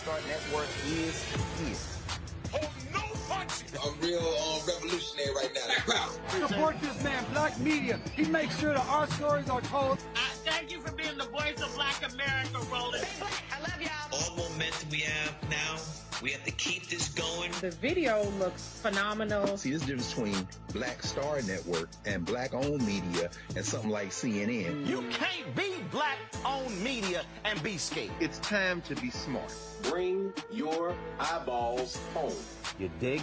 Star Network is here. Oh, no punches! I'm real revolutionary right now. Support this man, Black Media. He makes sure that our stories are told. Thank you for being the voice of Black America, Roland. I love y'all. All momentum we have now, we have to keep this going. The video looks phenomenal. See, this difference between Black Star Network and Black-owned media and something like CNN. You can't be Black-owned media and be scared. It's time to be smart. Bring your eyeballs home. You dig?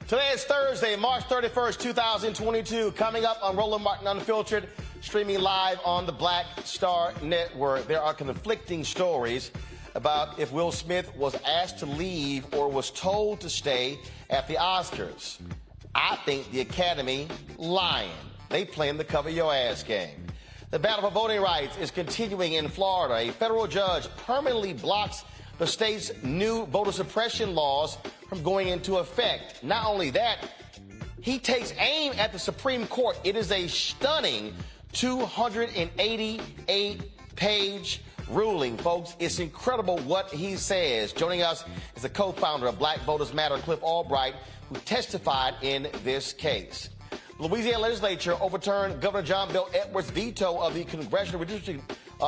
Today is Thursday, March 31st, 2022. Coming up on Roland Martin Unfiltered, streaming live on the Black Star Network. There are conflicting stories about if Will Smith was asked to leave or was told to stay at the Oscars. I think the Academy lying. They playing the cover your ass game. The battle for voting rights is continuing in Florida. A federal judge permanently blocks the state's new voter suppression laws from going into effect. Not only that, he takes aim at the Supreme Court. It is a stunning 288-page ruling, folks. It's incredible what he says. Joining us is the co-founder of Black Voters Matter, Calif, Albright, who testified in this case. The Louisiana legislature overturned Governor John Bel Edwards' veto of the congressional redistricting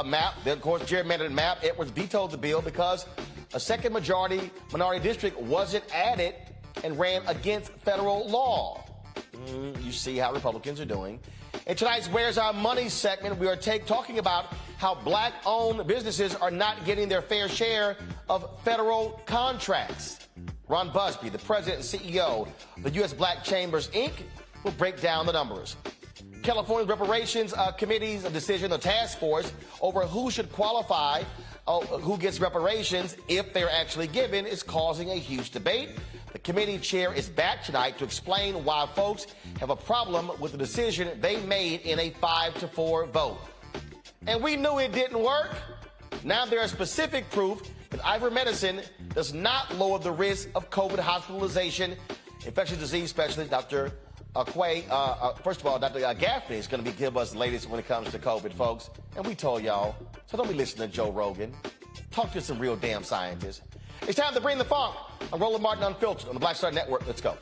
map, the, of course, gerrymandered map. Edwards vetoed the bill because a second minority district wasn't added and ran against federal law. You see how Republicans are doing. In tonight's Where's Our Money segment, we are talking about how Black-owned businesses are not getting their fair share of federal contracts. Ron Busby, the president and CEO of the U.S. Black Chambers, Inc., will break down the numbers. California's Reparations Committee's decision, the task force, over who should qualify, who gets reparations if they're actually given, is causing a huge debate. The committee chair is back tonight to explain why folks have a problem with the decision they made in a 5-4 vote. And we knew it didn't work. Now there is specific proof that ivermectin does not lower the risk of COVID hospitalization. Infectious disease specialist Dr. First of all, Dr. Gaffney is going to give us the latest when it comes to COVID, folks. And we told y'all, so don't be listening to Joe Rogan. Talk to some real damn scientists. It's time to bring the funk. I'm Roland Martin Unfiltered on the Black Star Network. Let's go.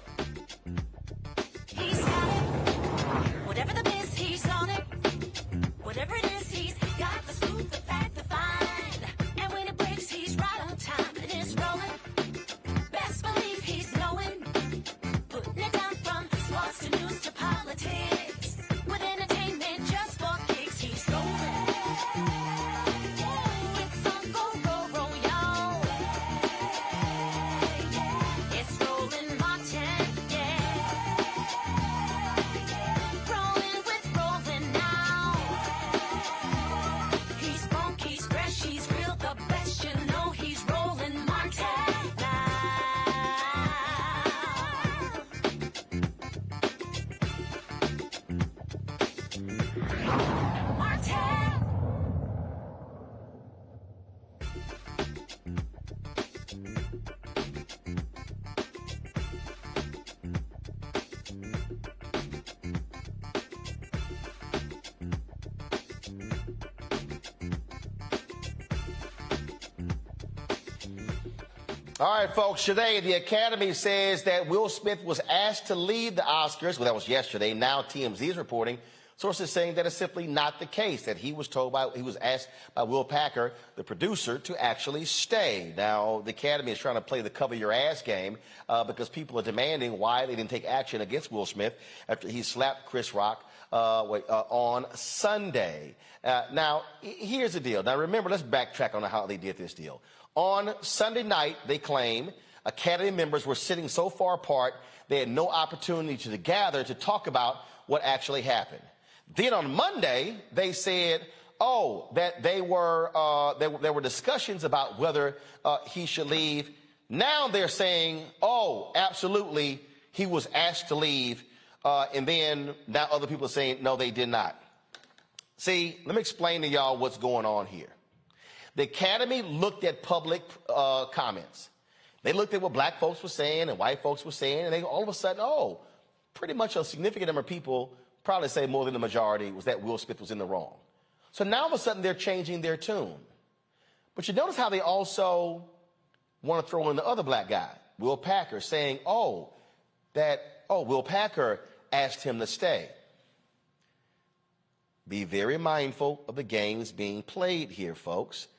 He's got it. Whatever the biz, he's on it. Whatever it is, he's got the scoop, the fact, the find. And when it breaks, he's right on time. And it's rolling. Best believe he's knowing. Putting it down from sports to news to politics. With entertainment just for kicks, he's rolling. It's on go, roll, y'all. It's Roland Martin, yeah. Rolling with Roland now. He's funky, he's fresh, he's real, the best, you know he's Roland Martin. All right, folks, today the Academy says that Will Smith was asked to leave the Oscars. Well, that was yesterday. Now TMZ is reporting, sources saying that it's simply not the case, that he was asked by Will Packer, the producer, to actually stay. Now, the Academy is trying to play the cover your ass game because people are demanding why they didn't take action against Will Smith after he slapped Chris Rock on Sunday. Now, here's the deal. Now, remember, let's backtrack on how they did this deal. On Sunday night, they claim Academy members were sitting so far apart they had no opportunity to gather to talk about what actually happened. Then on Monday, they said, that there were discussions about whether he should leave. Now they're saying, oh, absolutely, he was asked to leave. And then now other people are saying, no, they did not. See, let me explain to y'all what's going on here. The Academy looked at public comments. They looked at what black folks were saying and white folks were saying, and they all of a sudden, oh, pretty much a significant number of people, probably say more than the majority, was that Will Smith was in the wrong. So now all of a sudden they're changing their tune. But you notice how they also want to throw in the other black guy, Will Packer, saying, Will Packer asked him to stay. Be very mindful of the games being played here, folks.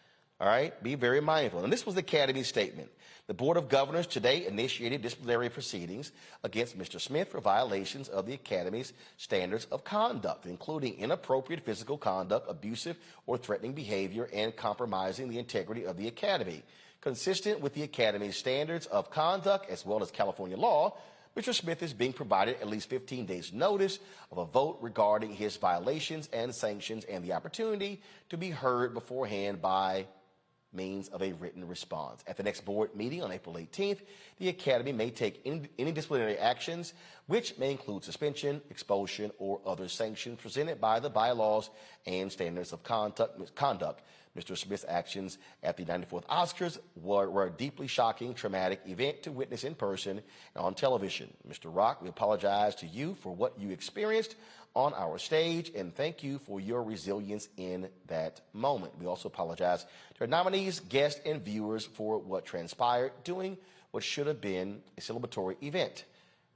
All right? Be very mindful. And this was the Academy's statement. The Board of Governors today initiated disciplinary proceedings against Mr. Smith for violations of the Academy's standards of conduct, including inappropriate physical conduct, abusive or threatening behavior, and compromising the integrity of the Academy. Consistent with the Academy's standards of conduct as well as California law, Mr. Smith is being provided at least 15 days notice of a vote regarding his violations and sanctions and the opportunity to be heard beforehand by means of a written response. At the next board meeting on April 18th, the Academy may take any disciplinary actions, which may include suspension, expulsion, or other sanctions presented by the bylaws and standards of conduct. Mr. Smith's actions at the 94th Oscars were a deeply shocking, traumatic event to witness in person and on television. Mr. Rock, we apologize to you for what you experienced on our stage, and thank you for your resilience in that moment. We also apologize to our nominees, guests, and viewers for what transpired during what should have been a celebratory event.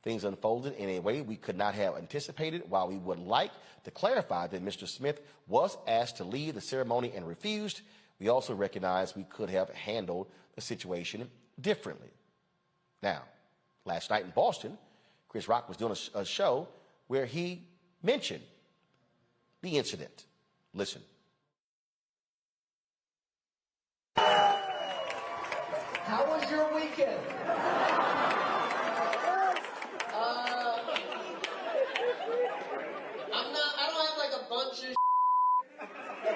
Things unfolded in a way we could not have anticipated. While we would like to clarify that Mr. Smith was asked to leave the ceremony and refused, we also recognize we could have handled the situation differently. Now, last night in Boston, Chris Rock was doing a show where he mentioned the incident. Listen. How was your weekend? I don't have like a bunch of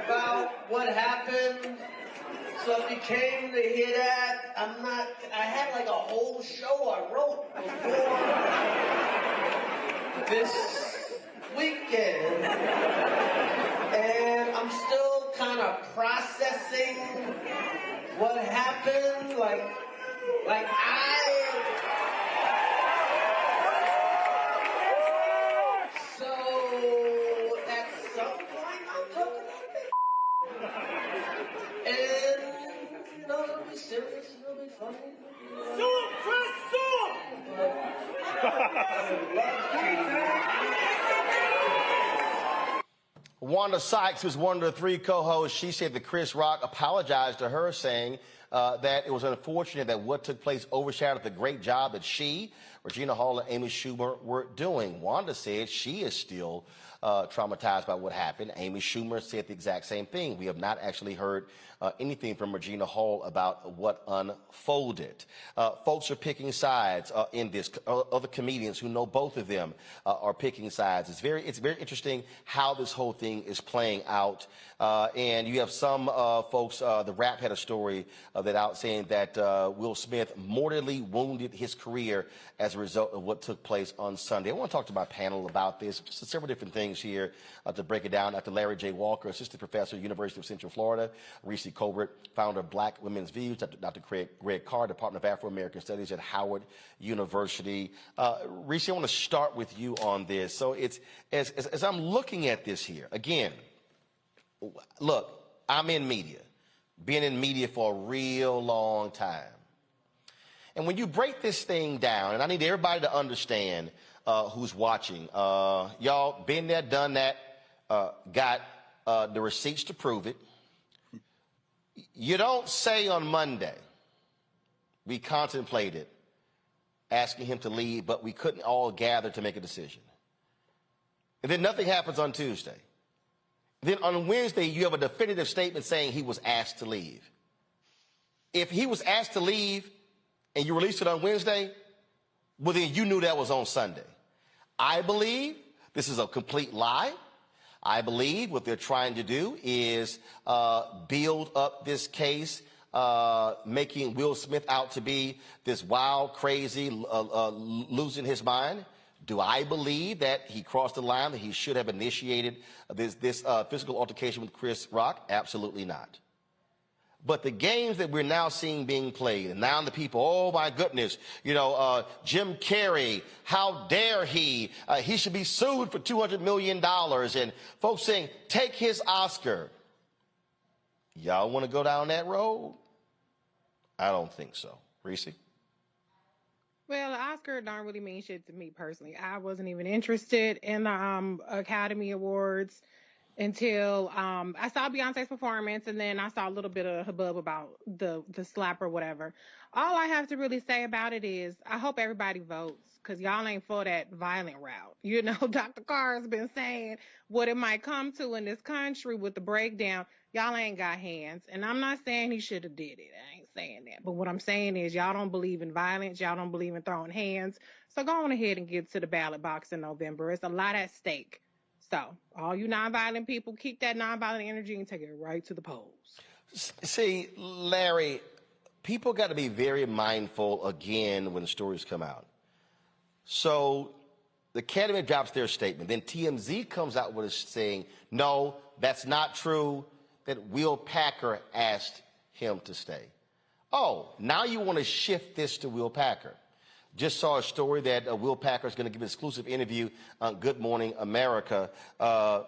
about what happened, so if you came to hear that, I had like a whole show I wrote before this weekend, and I'm still kind of processing what happened, so at some point I'll talk about it, and it'll be serious, it'll be funny. Wanda Sykes, who's one of the three co-hosts, she said that Chris Rock apologized to her, saying that it was unfortunate that what took place overshadowed the great job that she, Regina Hall, and Amy Schumer were doing. Wanda said she is still traumatized by what happened. Amy Schumer said the exact same thing. We have not actually heard anything from Regina Hall about what unfolded. Folks are picking sides in this. Other comedians who know both of them are picking sides. It's very interesting how this whole thing is playing out. And you have some folks, The Rap had a story that out saying that Will Smith mortally wounded his career as a result of what took place on Sunday. I want to talk to my panel about this, just several different things here to break it down. Dr. Larry J. Walker, assistant professor, University of Central Florida. Reese Colbert, founder of Black Women's Views. Dr. Greg Carr, Department of Afro-American Studies at Howard University. Reese, I want to start with you on this. So it's as I'm looking at this here, again, look, I'm in media, been in media for a real long time. And when you break this thing down, and I need everybody to understand who's watching, y'all been there, done that, got the receipts to prove it. You don't say on Monday, we contemplated asking him to leave, but we couldn't all gather to make a decision. And then nothing happens on Tuesday. Then on Wednesday, you have a definitive statement saying he was asked to leave. If he was asked to leave and you released it on Wednesday, well, then you knew that was on Sunday. I believe this is a complete lie. I believe what they're trying to do is build up this case making Will Smith out to be this wild, crazy, losing his mind? Do I believe that he crossed the line, that he should have initiated this physical altercation with Chris Rock? Absolutely not. But the games that we're now seeing being played, and now the people, oh my goodness, Jim Carrey, how dare he? He should be sued for $200 million. And folks saying, take his Oscar. Y'all want to go down that road? I don't think so. Reese? Well, the Oscar don't really mean shit to me personally. I wasn't even interested in the Academy Awards until I saw Beyonce's performance, and then I saw a little bit of hubbub about the slap or whatever. All I have to really say about it is I hope everybody votes, because y'all ain't for that violent route. Dr. Carr has been saying what it might come to in this country with the breakdown. Y'all ain't got hands. And I'm not saying he should have did it. I ain't saying that. But what I'm saying is y'all don't believe in violence. Y'all don't believe in throwing hands. So go on ahead and get to the ballot box in November. It's a lot at stake. So all you nonviolent people, keep that nonviolent energy and take it right to the polls. See, Larry, people got to be very mindful again when the stories come out. So the Academy drops their statement. Then TMZ comes out with saying, no, that's not true, that Will Packer asked him to stay. Oh, now you want to shift this to Will Packer. Just saw a story that Will Packer is going to give an exclusive interview on Good Morning America. Now,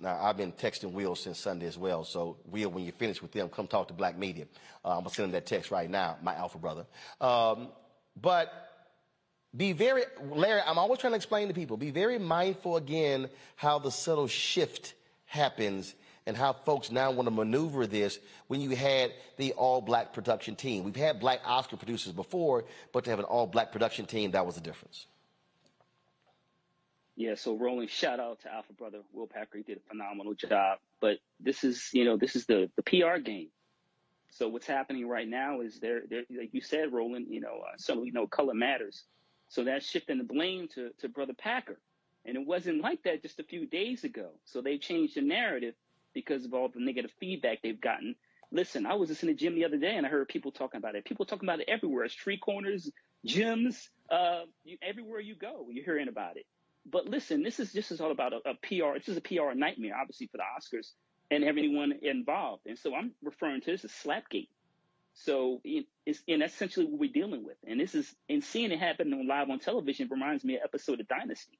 I've been texting Will since Sunday as well. So, Will, when you finish with them, come talk to Black Media. I'm going to send him that text right now, my alpha brother. But be very, Larry, I'm always trying to explain to people, be very mindful again how the subtle shift happens and how folks now want to maneuver this when you had the all-black production team. We've had black Oscar producers before, but to have an all-black production team, that was the difference. Yeah, so Roland, shout out to Alpha Brother Will Packer. He did a phenomenal job. But this is the PR game. So what's happening right now is they're like you said, Roland, certainly color matters. So that's shifting the blame to Brother Packer. And it wasn't like that just a few days ago. So they changed the narrative because of all the negative feedback they've gotten. Listen, I was just in the gym the other day and I heard people talking about it. People talking about it everywhere. Street corners, gyms, everywhere you go, you're hearing about it. But listen, this is all about a PR. This is a PR nightmare, obviously, for the Oscars and everyone involved. And so I'm referring to this as Slapgate. So that's essentially what we're dealing with. And seeing it happen live on television reminds me of an episode of Dynasty.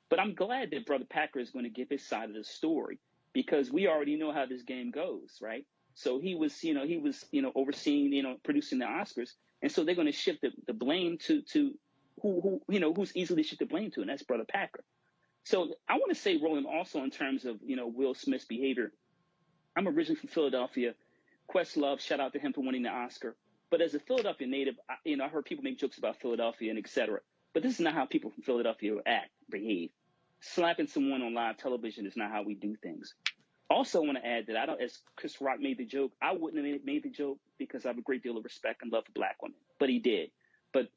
But I'm glad that Brother Packer is going to give his side of the story, because we already know how this game goes, right? So he was overseeing, producing the Oscars. And so they're going to shift the blame to who's easily shift the blame to, and that's Brother Packer. So I want to say, Roland, also in terms of, Will Smith's behavior, I'm originally from Philadelphia. Questlove, shout out to him for winning the Oscar. But as a Philadelphia native, I heard people make jokes about Philadelphia and et cetera. But this is not how people from Philadelphia behave. Slapping someone on live television is not how we do things. Also want to add that as Chris Rock made the joke, I wouldn't have made the joke because I have a great deal of respect and love for black women. But he did. But,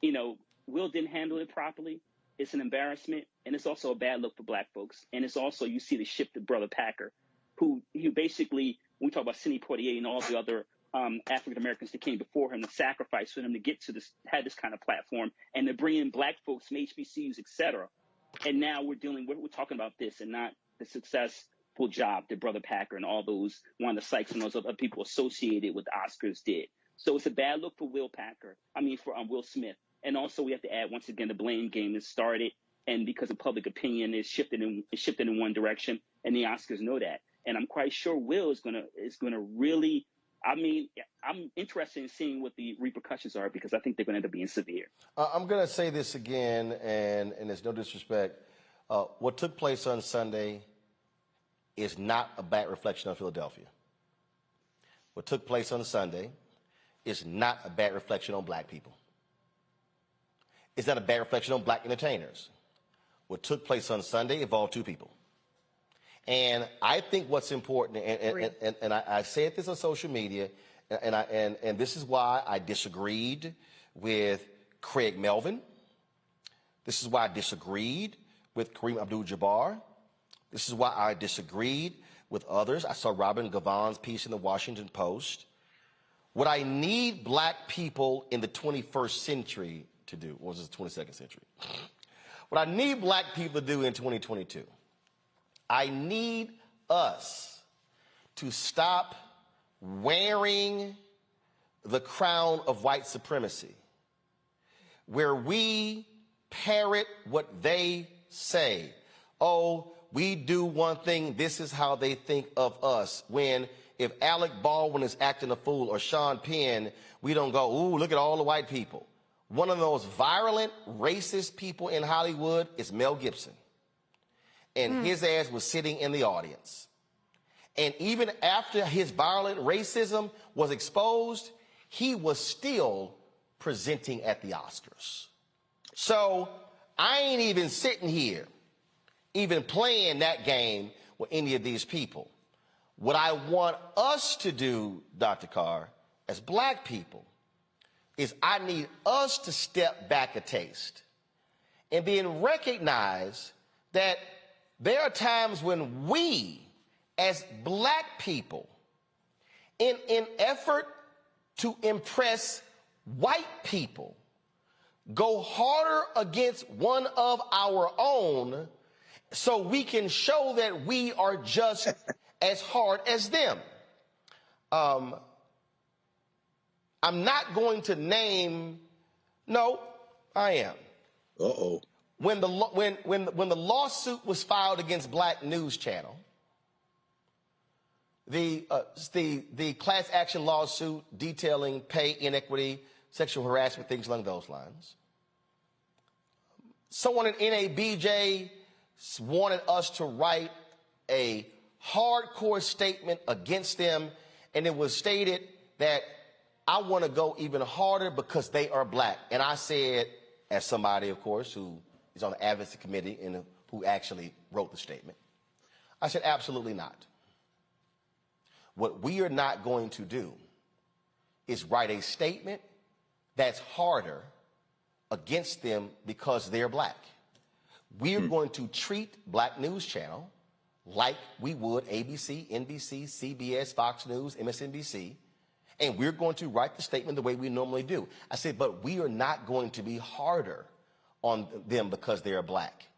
Will didn't handle it properly. It's an embarrassment, and it's also a bad look for black folks. And it's also, you see the shift to Brother Packer, who basically, when we talk about Sidney Poitier and all the other African Americans that came before him, to sacrifice for him to get to this, had this kind of platform, and to bring in black folks from HBCUs, et cetera. And now we're talking about this and not the successful job that Brother Packer and all those Wanda Sykes and those other people associated with the Oscars did. So it's a bad look for Will Smith. And also we have to add, once again, the blame game has started, and because of public opinion is shifted in one direction, and the Oscars know that. And I'm quite sure Will is gonna really, I'm interested in seeing what the repercussions are, because I think they're going to end up being severe. I'm going to say this again, and there's no disrespect. What took place on Sunday is not a bad reflection of Philadelphia. What took place on Sunday is not a bad reflection on black people. It's not a bad reflection on black entertainers. What took place on Sunday involved two people. And I think what's important, and I said this on social media, and this is why I disagreed with Craig Melvin. This is why I disagreed with Kareem Abdul-Jabbar. This is why I disagreed with others. I saw Robin Gavon's piece in the Washington Post. what I need black people in the 21st century to do, or was it the 22nd century? What I need black people to do in 2022, I need us to stop wearing the crown of white supremacy, where we parrot what they say. Oh, we do one thing, this is how they think of us. When if Alec Baldwin is acting a fool or Sean Penn, we don't go, ooh, look at all the white people. One of the most virulent, racist people in Hollywood is Mel Gibson. And his ass was sitting in the audience. And even after his violent racism was exposed, he was still presenting at the Oscars. So I ain't even sitting here, even playing that game with any of these people. What I want us to do, Dr. Carr, as black people, is I need us to step back a taste and then recognize that there are times when we, as black people, in effort to impress white people, go harder against one of our own so we can show that we are just as hard as them. I'm not going to name. No, I am. Uh-oh. When the lawsuit was filed against Black News Channel, the class action lawsuit detailing pay inequity, sexual harassment, things along those lines, someone in NABJ wanted us to write a hardcore statement against them, and it was stated that I want to go even harder because they are black. And I said, as somebody, of course, who is on the Advocacy committee and who actually wrote the statement, I said, absolutely not. What we are not going to do is write a statement that's harder against them because they're black. We are going to treat Black News Channel like we would ABC, NBC, CBS, Fox News, MSNBC, and we're going to write the statement the way we normally do. I said, but we are not going to be harder on them because they're black.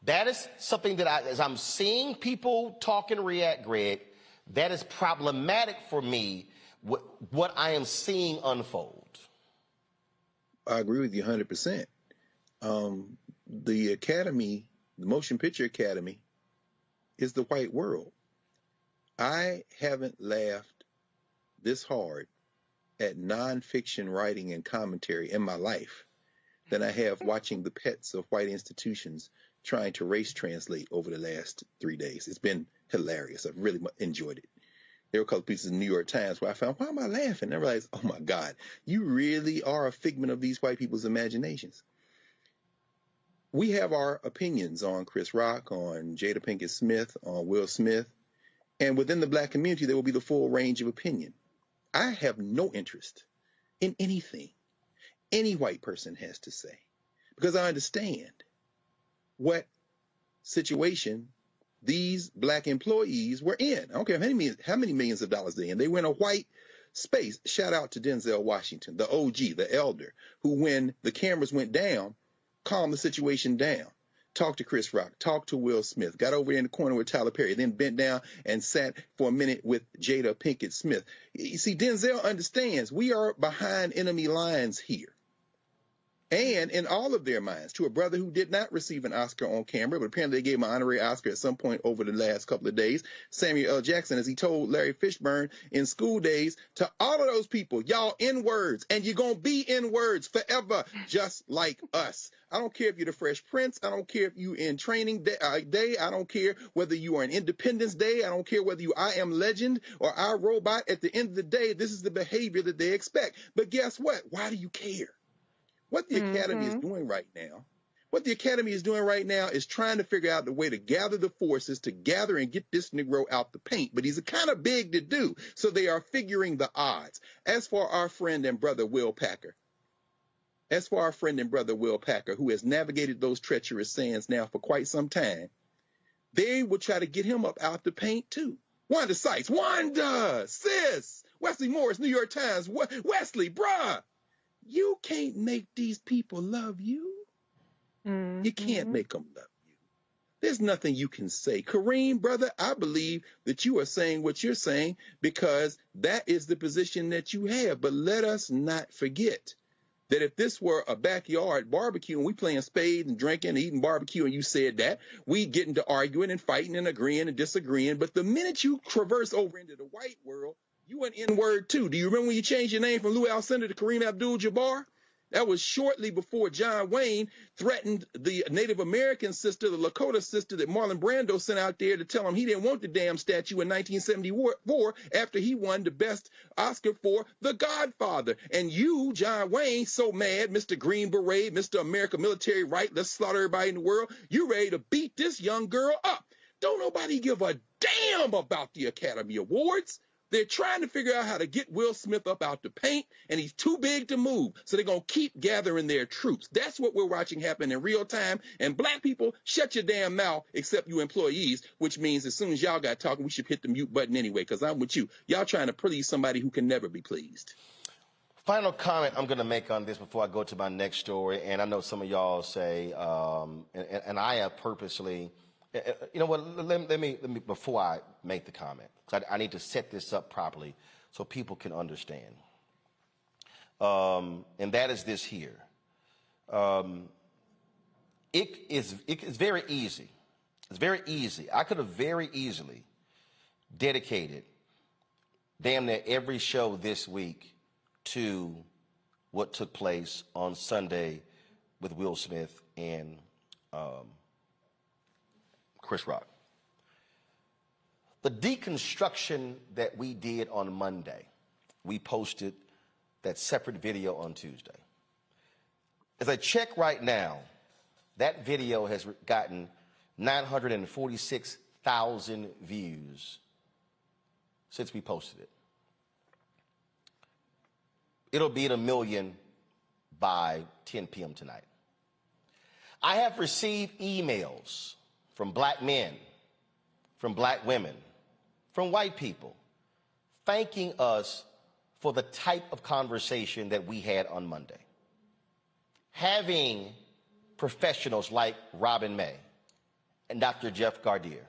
That is something that as I'm seeing people talk and react, Greg, that is problematic for me, what I am seeing unfold. I agree with you 100%. The Academy, the Motion Picture Academy, is the white world. I haven't laughed this hard at nonfiction writing and commentary in my life than I have watching the pets of white institutions trying to race translate over the last 3 days. It's been hilarious. I've really enjoyed it. There were a couple pieces in the New York Times where I found, why am I laughing? And I realized, oh my God, you really are a figment of these white people's imaginations. We have our opinions on Chris Rock, on Jada Pinkett Smith, on Will Smith, and within the black community, there will be the full range of opinion. I have no interest in anything any white person has to say, because I understand what situation these black employees were in. I don't care how many millions of dollars they're in. They were in a white space. Shout out to Denzel Washington, the OG, the elder, who when the cameras went down, calmed the situation down. Talked to Chris Rock, talked to Will Smith, got over in the corner with Tyler Perry, then bent down and sat for a minute with Jada Pinkett Smith. You see, Denzel understands we are behind enemy lines here. And in all of their minds, to a brother who did not receive an Oscar on camera, but apparently they gave him an honorary Oscar at some point over the last couple of days, Samuel L. Jackson, as he told Larry Fishburne in School Days, to all of those people, y'all N-words, and you're going to be N-words forever, just like us. I don't care if you're the Fresh Prince. I don't care if you're in Training Day. I don't care whether you are in Independence Day. I don't care whether you I Am Legend or I, Robot. At the end of the day, this is the behavior that they expect. But guess what? Why do you care? What the Academy is doing right now, is trying to figure out the way to gather the forces to gather and get this Negro out the paint. But he's kind of big to do. So they are figuring the odds. As for our friend and brother, Will Packer, who has navigated those treacherous sands now for quite some time, they will try to get him up out the paint too. Wanda Sykes, Wanda, sis, Wesley Morris, New York Times, Wesley, bruh. You can't make these people love you. Mm-hmm. You can't make them love you. There's nothing you can say. Kareem, brother, I believe that you are saying what you're saying because that is the position that you have. But let us not forget that if this were a backyard barbecue and we playing spades and drinking and eating barbecue and you said that, we'd get into arguing and fighting and agreeing and disagreeing. But the minute you traverse over into the white world, you an N-word too. Do you remember when you changed your name from Lou Alcindor to Kareem Abdul-Jabbar? That was shortly before John Wayne threatened the Native American sister, the Lakota sister that Marlon Brando sent out there to tell him he didn't want the damn statue in 1974 after he won the best Oscar for The Godfather. And you, John Wayne, so mad, Mr. Green Beret, Mr. America Military Right, let's slaughter everybody in the world, you ready to beat this young girl up. Don't nobody give a damn about the Academy Awards. They're trying to figure out how to get Will Smith up out the paint, and he's too big to move. So they're going to keep gathering their troops. That's what we're watching happen in real time. And black people, shut your damn mouth, except you employees, which means as soon as y'all got talking, we should hit the mute button anyway, because I'm with you. Y'all trying to please somebody who can never be pleased. Final comment I'm going to make on this before I go to my next story, and I know some of y'all say, and I have purposely, you know what, let me before I make the comment, because I need to set this up properly so people can understand. And that is this here. It is very easy. It's very easy. I could have very easily dedicated damn near every show this week to what took place on Sunday with Will Smith and Chris Rock. The deconstruction that we did on Monday, we posted that separate video on Tuesday. As I check right now, that video has gotten 946,000 views since we posted it. It'll be at 1 million by 10 p.m. tonight. I have received emails from black men, from black women, from white people, thanking us for the type of conversation that we had on Monday. Having professionals like Robin May and Dr. Jeff Gardier,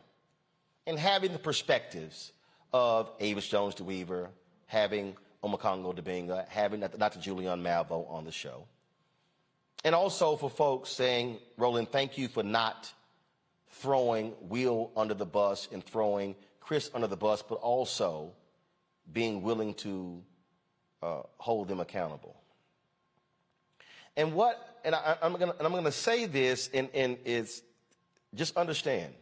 and having the perspectives of Avis Jones DeWeaver, having Omokongo Dibinga, having Dr. Julian Malvo on the show. And also for folks saying, Roland, thank you for not throwing Will under the bus and throwing Chris under the bus, but also being willing to hold them accountable. And I'm gonna say this, and it's just understand.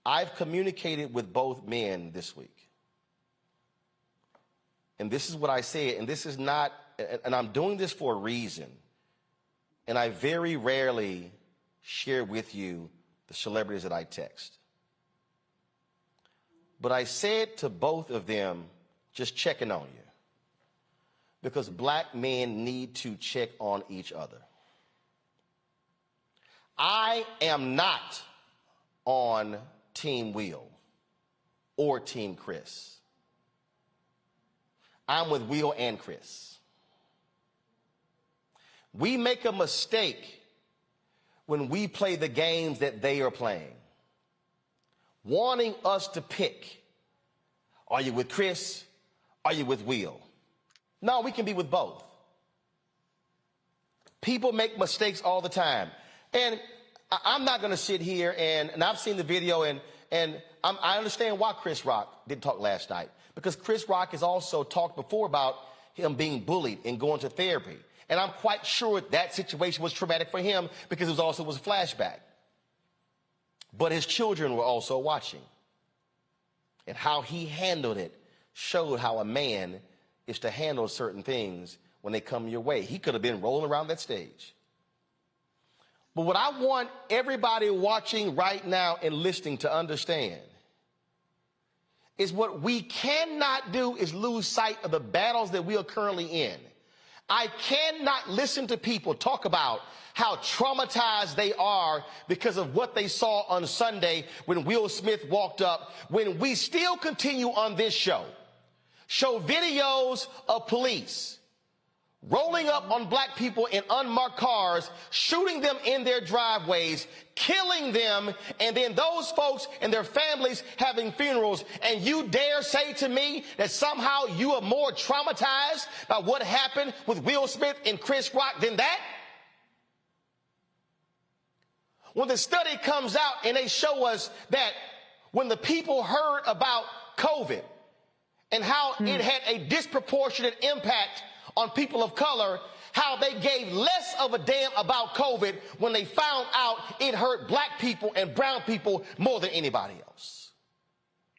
I've communicated with both men this week. And this is what I said, and this is not, and I'm doing this for a reason. And I very rarely share with you the celebrities that I text. But I said to both of them, just checking on you. Because black men need to check on each other. I am not on Team Will or Team Chris. I'm with Will and Chris. We make a mistake when we play the games that they are playing, wanting us to pick. Are you with Chris? Are you with Will? No, we can be with both. People make mistakes all the time. And I'm not going to sit here and I've seen the video and I understand why Chris Rock didn't talk last night. Because Chris Rock has also talked before about him being bullied and going to therapy. And I'm quite sure that situation was traumatic for him because it was a flashback. But his children were also watching. And how he handled it showed how a man is to handle certain things when they come your way. He could have been rolling around that stage. But what I want everybody watching right now and listening to understand is what we cannot do is lose sight of the battles that we are currently in. I cannot listen to people talk about how traumatized they are because of what they saw on Sunday when Will Smith walked up, when we still continue on this show videos of police rolling up on black people in unmarked cars, shooting them in their driveways, killing them, and then those folks and their families having funerals. And you dare say to me that somehow you are more traumatized by what happened with Will Smith and Chris Rock than that? When the study comes out and they show us that when the people heard about COVID and how it had a disproportionate impact on people of color, how they gave less of a damn about COVID when they found out it hurt black people and brown people more than anybody else.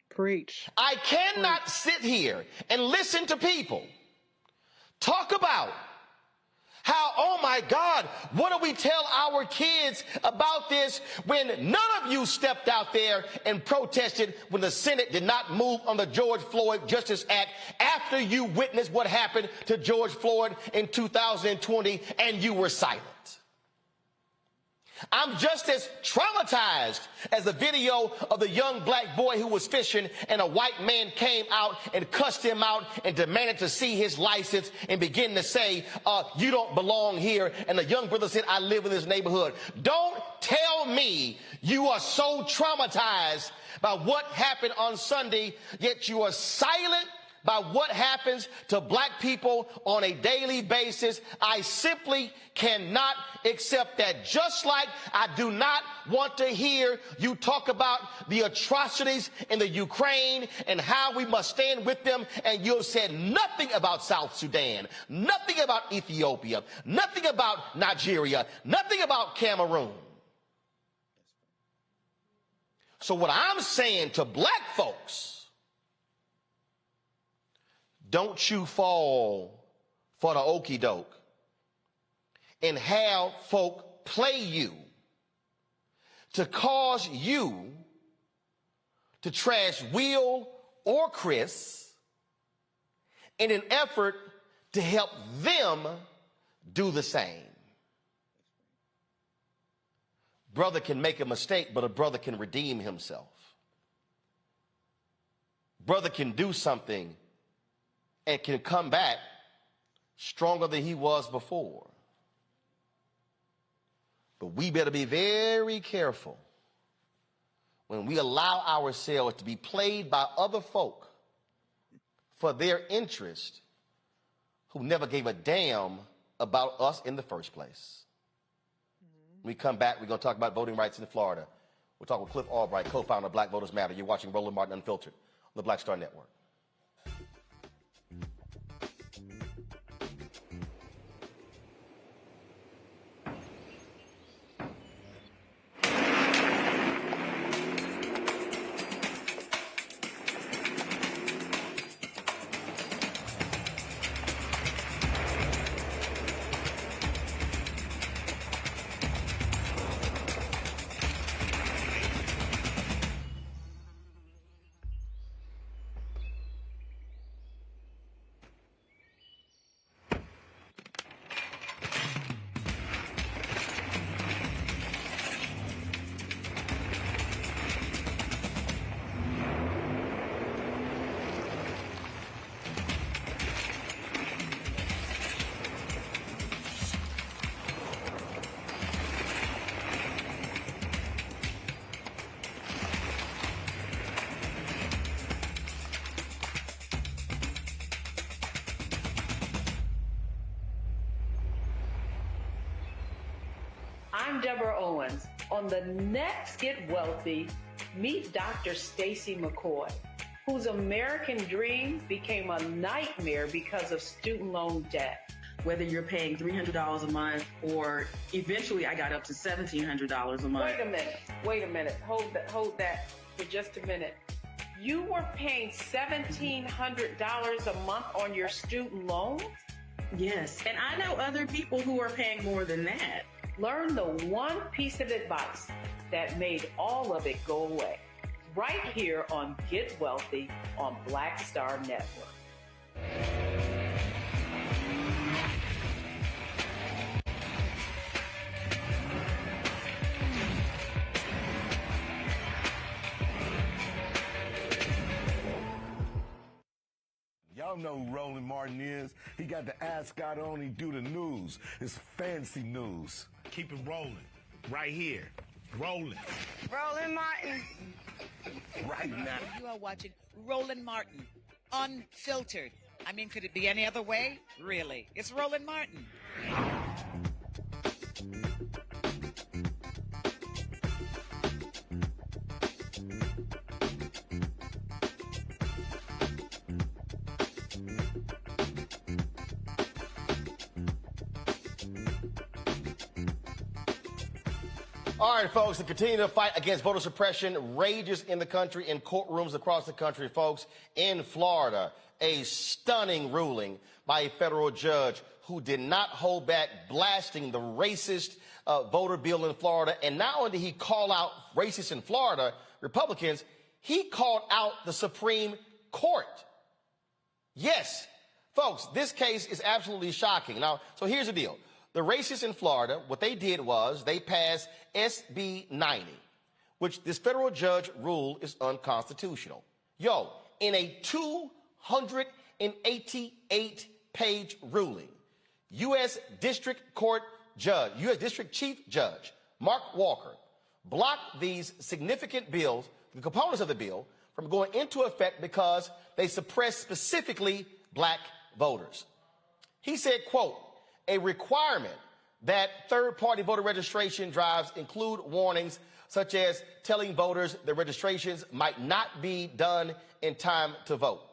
Preach. I cannot sit here and listen to people talk about how, oh my God, what do we tell our kids about this when none of you stepped out there and protested when the Senate did not move on the George Floyd Justice Act after you witnessed what happened to George Floyd in 2020 and you were silent? I'm just as traumatized as the video of the young black boy who was fishing and a white man came out and cussed him out and demanded to see his license and began to say, you don't belong here. And the young brother said, I live in this neighborhood. Don't tell me you are so traumatized by what happened on Sunday, yet you are silent by what happens to black people on a daily basis. I simply cannot accept that. Just like I do not want to hear you talk about the atrocities in the Ukraine and how we must stand with them, and you've said nothing about South Sudan, nothing about Ethiopia, nothing about Nigeria, nothing about Cameroon. So what I'm saying to black folks, don't you fall for the okie doke and have folk play you to cause you to trash Will or Chris in an effort to help them do the same. Brother can make a mistake, but a brother can redeem himself. Brother can do something and can come back stronger than he was before. But we better be very careful when we allow ourselves to be played by other folk for their interest who never gave a damn about us in the first place. When we come back, we're going to talk about voting rights in Florida. We'll talk with Cliff Albright, co-founder of Black Voters Matter. You're watching Roland Martin Unfiltered on the Black Star Network. I'm Deborah Owens. On the next Get Wealthy, meet Dr. Stacy McCoy, whose American dream became a nightmare because of student loan debt. Whether you're paying $300 a month or eventually I got up to $1,700 a month. Wait a minute. Hold that for just a minute. You were paying $1,700 a month on your student loan? Yes, and I know other people who are paying more than that. Learn the one piece of advice that made all of it go away. Right here on Get Wealthy on Black Star Network. don't know who Roland Martin is. He got the ascot on. He do the news. It's fancy news. Keep it rolling. Right here. Rolling. Roland Martin. Right now. You are watching Roland Martin, unfiltered. I mean, could it be any other way? Really? It's Roland Martin. All right, folks, the continued fight against voter suppression rages in the country, in courtrooms across the country, folks. In Florida, a stunning ruling by a federal judge who did not hold back blasting the racist voter bill in Florida. And not only did he call out racists in Florida, Republicans, he called out the Supreme Court. Yes, folks, this case is absolutely shocking. Now, so here's the deal. The racists in Florida, what they did was they passed SB 90, which this federal judge ruled is unconstitutional. Yo, in a 288-page ruling, U.S. District Chief Judge Mark Walker blocked these significant bills, the components of the bill, from going into effect because they suppress specifically black voters. He said, quote, a requirement that third-party voter registration drives include warnings such as telling voters their registrations might not be done in time to vote.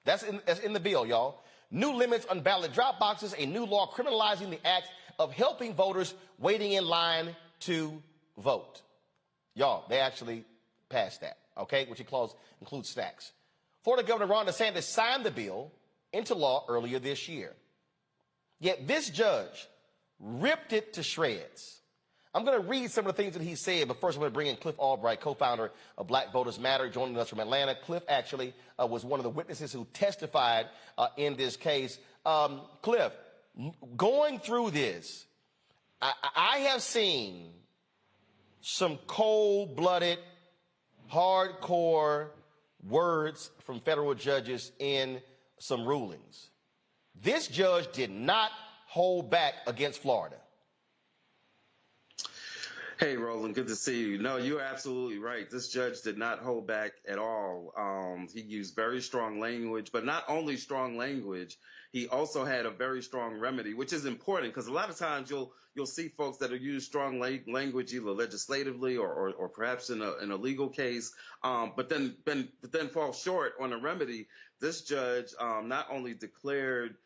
That's in the bill, y'all. New limits on ballot drop boxes, a new law criminalizing the act of helping voters waiting in line to vote. Y'all, they actually passed that, okay, which includes snacks. Florida Governor Ron DeSantis signed the bill into law earlier this year. Yet this judge ripped it to shreds. I'm going to read some of the things that he said, but first I'm going to bring in Calif, Albright, co-founder of Black Voters Matter, joining us from Atlanta. Calif actually was one of the witnesses who testified in this case. Calif, going through this, I have seen some cold-blooded, hardcore words from federal judges in some rulings. This judge did not hold back against Florida. Hey, Roland, good to see you. No, you're absolutely right. This judge did not hold back at all. He used very strong language, but not only strong language, he also had a very strong remedy, which is important because a lot of times you'll see folks that will use strong language either legislatively or perhaps in a legal case, but then fall short on a remedy. This judge not only declared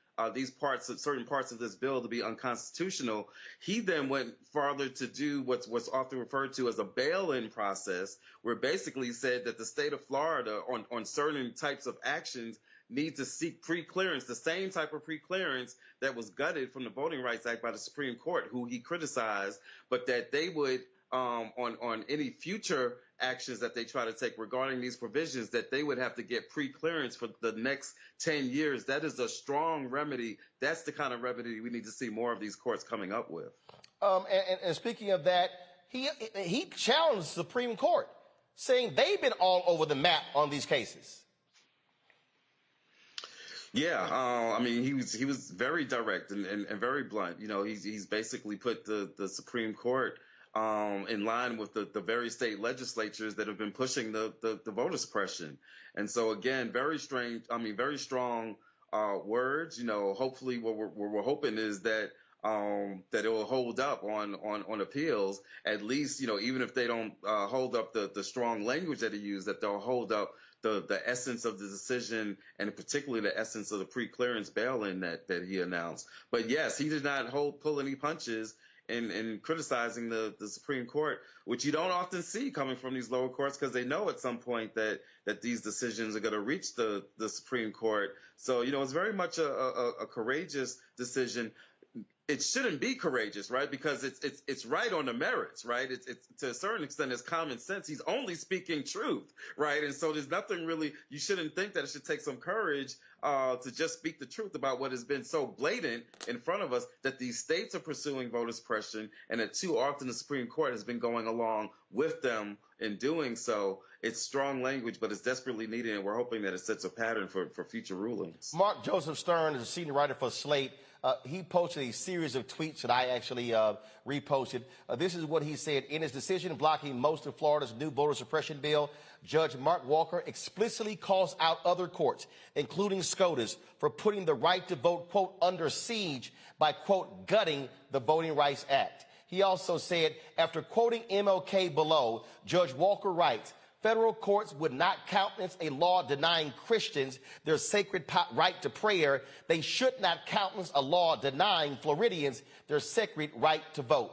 certain parts of this bill to be unconstitutional, he then went farther to do what's often referred to as a bail-in process, where basically said that the state of Florida on certain types of actions need to seek pre-clearance, the same type of pre-clearance that was gutted from the Voting Rights Act by the Supreme Court, who he criticized, but that they would, on any future actions that they try to take regarding these provisions, that they would have to get pre-clearance for the next 10 years. That is a strong remedy. That's the kind of remedy we need to see more of these courts coming up with. And speaking of that, he challenged the Supreme Court, saying they've been all over the map on these cases. Yeah, I mean, he was very direct and very blunt. You know, he's basically put the Supreme Court in line with the very state legislatures that have been pushing the voter suppression. And so, again, very strong words. You know, hopefully what we're hoping is that it will hold up on appeals. At least, you know, even if they don't hold up the strong language that he used, that they'll hold up the essence of the decision, and particularly the essence of the pre-clearance bail-in that he announced. But yes, he did not pull any punches in criticizing the Supreme Court, which you don't often see coming from these lower courts, because they know at some point that these decisions are going to reach the Supreme Court. So, you know, it's very much a courageous decision. it shouldn't be courageous, right? Because it's right on the merits, right? It's to a certain extent, it's common sense. He's only speaking truth, right? And so there's nothing really, you shouldn't think that it should take some courage to just speak the truth about what has been so blatant in front of us, that these states are pursuing voter suppression, and that too often the Supreme Court has been going along with them in doing so. It's strong language, but it's desperately needed, and we're hoping that it sets a pattern for future rulings. Mark Joseph Stern is a senior writer for Slate. He posted a series of tweets that I actually reposted. This is what he said. In his decision blocking most of Florida's new voter suppression bill, Judge Mark Walker explicitly calls out other courts, including SCOTUS, for putting the right to vote, quote, under siege by, quote, gutting the Voting Rights Act. He also said, after quoting MLK below, Judge Walker writes, federal courts would not countenance a law denying Christians their sacred right to prayer. They should not countenance a law denying Floridians their sacred right to vote.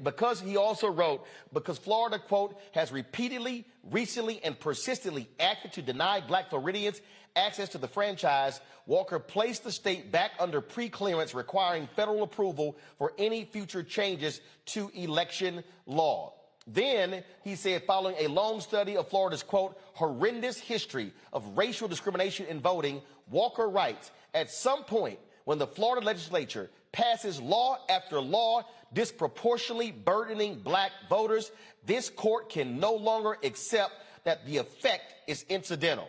Because he also wrote, because Florida, quote, has repeatedly, recently, and persistently acted to deny black Floridians access to the franchise, Walker placed the state back under pre-clearance requiring federal approval for any future changes to election law. Then he said, following a long study of Florida's, quote, horrendous history of racial discrimination in voting, Walker writes, at some point when the Florida legislature passes law after law disproportionately burdening black voters, this court can no longer accept that the effect is incidental.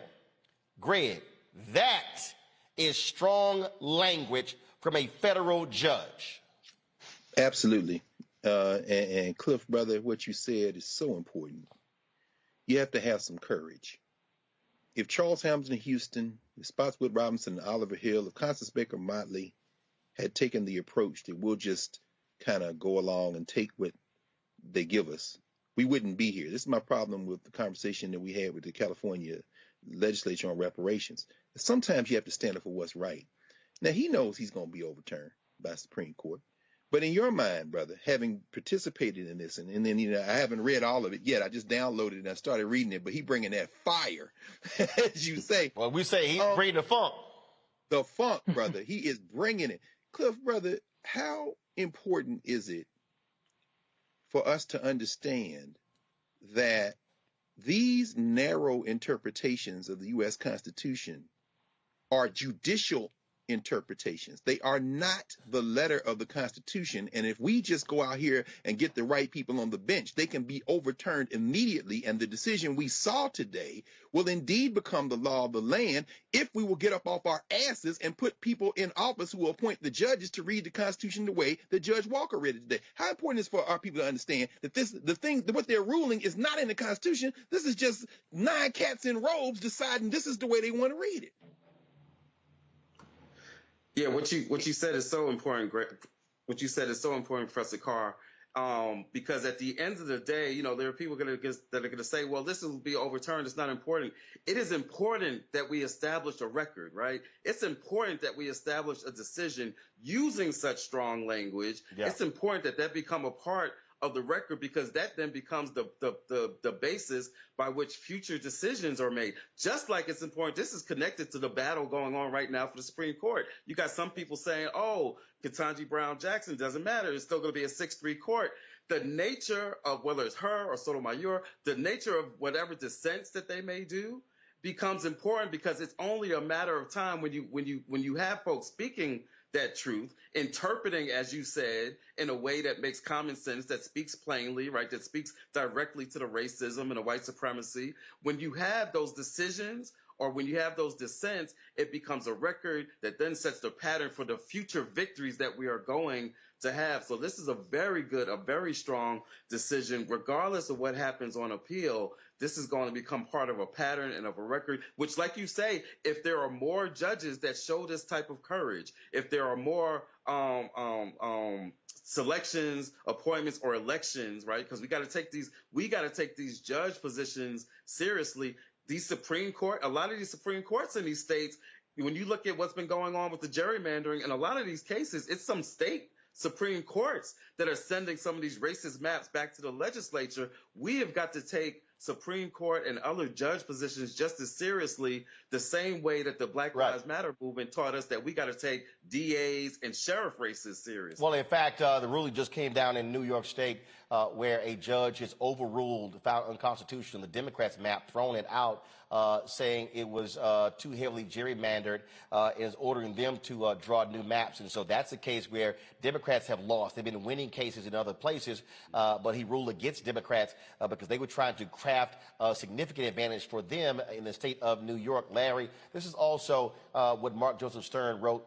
Greg, that is strong language from a federal judge. Absolutely. And Cliff, brother, what you said is so important. You have to have some courage. If Charles Hamilton in Houston, if Spotswood Robinson and Oliver Hill, if Constance Baker Motley had taken the approach that we'll just kind of go along and take what they give us, we wouldn't be here. This is my problem with the conversation that we had with the California legislature on reparations. Sometimes you have to stand up for what's right. Now, he knows he's going to be overturned by the Supreme Court. But in your mind, brother, having participated in this, and then, I haven't read all of it yet. I just downloaded it and I started reading it, but he bringing that fire, as you say. Well, we say he's bringing the funk. The funk, brother. He is bringing it. Cliff, brother, how important is it for us to understand that these narrow interpretations of the U.S. Constitution are judicial interpretations? They are not the letter of the Constitution. And if we just go out here and get the right people on the bench, they can be overturned immediately. And the decision we saw today will indeed become the law of the land if we will get up off our asses and put people in office who will appoint the judges to read the Constitution the way that Judge Walker read it today. How important is it for our people to understand that what they're ruling is not in the Constitution? This is just 9 cats in robes deciding this is the way they want to read it. Yeah, what you said is so important, Greg. What you said is so important, Professor Carr, because at the end of the day, there are people that are going to say, well, this will be overturned. It's not important. It is important that we establish a record, right? It's important that we establish a decision using such strong language. Yeah. It's important that become a part of the record, because that then becomes the basis by which future decisions are made. Just like it's important, this is connected to the battle going on right now for the Supreme Court. You got some people saying, oh, Ketanji Brown Jackson, doesn't matter. It's still going to be a 6-3 court. The nature of whether it's her or Sotomayor, the nature of whatever dissents that they may do becomes important, because it's only a matter of time when you have folks speaking that truth, interpreting, as you said, in a way that makes common sense, that speaks plainly, right, that speaks directly to the racism and the white supremacy. When you have those decisions or when you have those dissents, it becomes a record that then sets the pattern for the future victories that we are going to have. So this is a very good, a very strong decision. Regardless of what happens on appeal, this is going to become part of a pattern and of a record, which, like you say, if there are more judges that show this type of courage, if there are more selections, appointments, or elections, right? Because we got to take these judge positions seriously. These Supreme Court, a lot of these Supreme Courts in these states, when you look at what's been going on with the gerrymandering, in a lot of these cases, it's some state Supreme Courts that are sending some of these racist maps back to the legislature. We have got to take Supreme Court and other judge positions just as seriously, the same way that the Black Lives Matter movement taught us that we got to take DAs and sheriff races seriously. Well, in fact, the ruling just came down in New York State where a judge has overruled, found unconstitutional, the Democrats' map, thrown it out, saying it was too heavily gerrymandered, is ordering them to draw new maps. And so that's a case where Democrats have lost. They've been winning cases in other places, but he ruled against Democrats because they were trying to craft a significant advantage for them in the state of New York. Larry, this is also what Mark Joseph Stern wrote.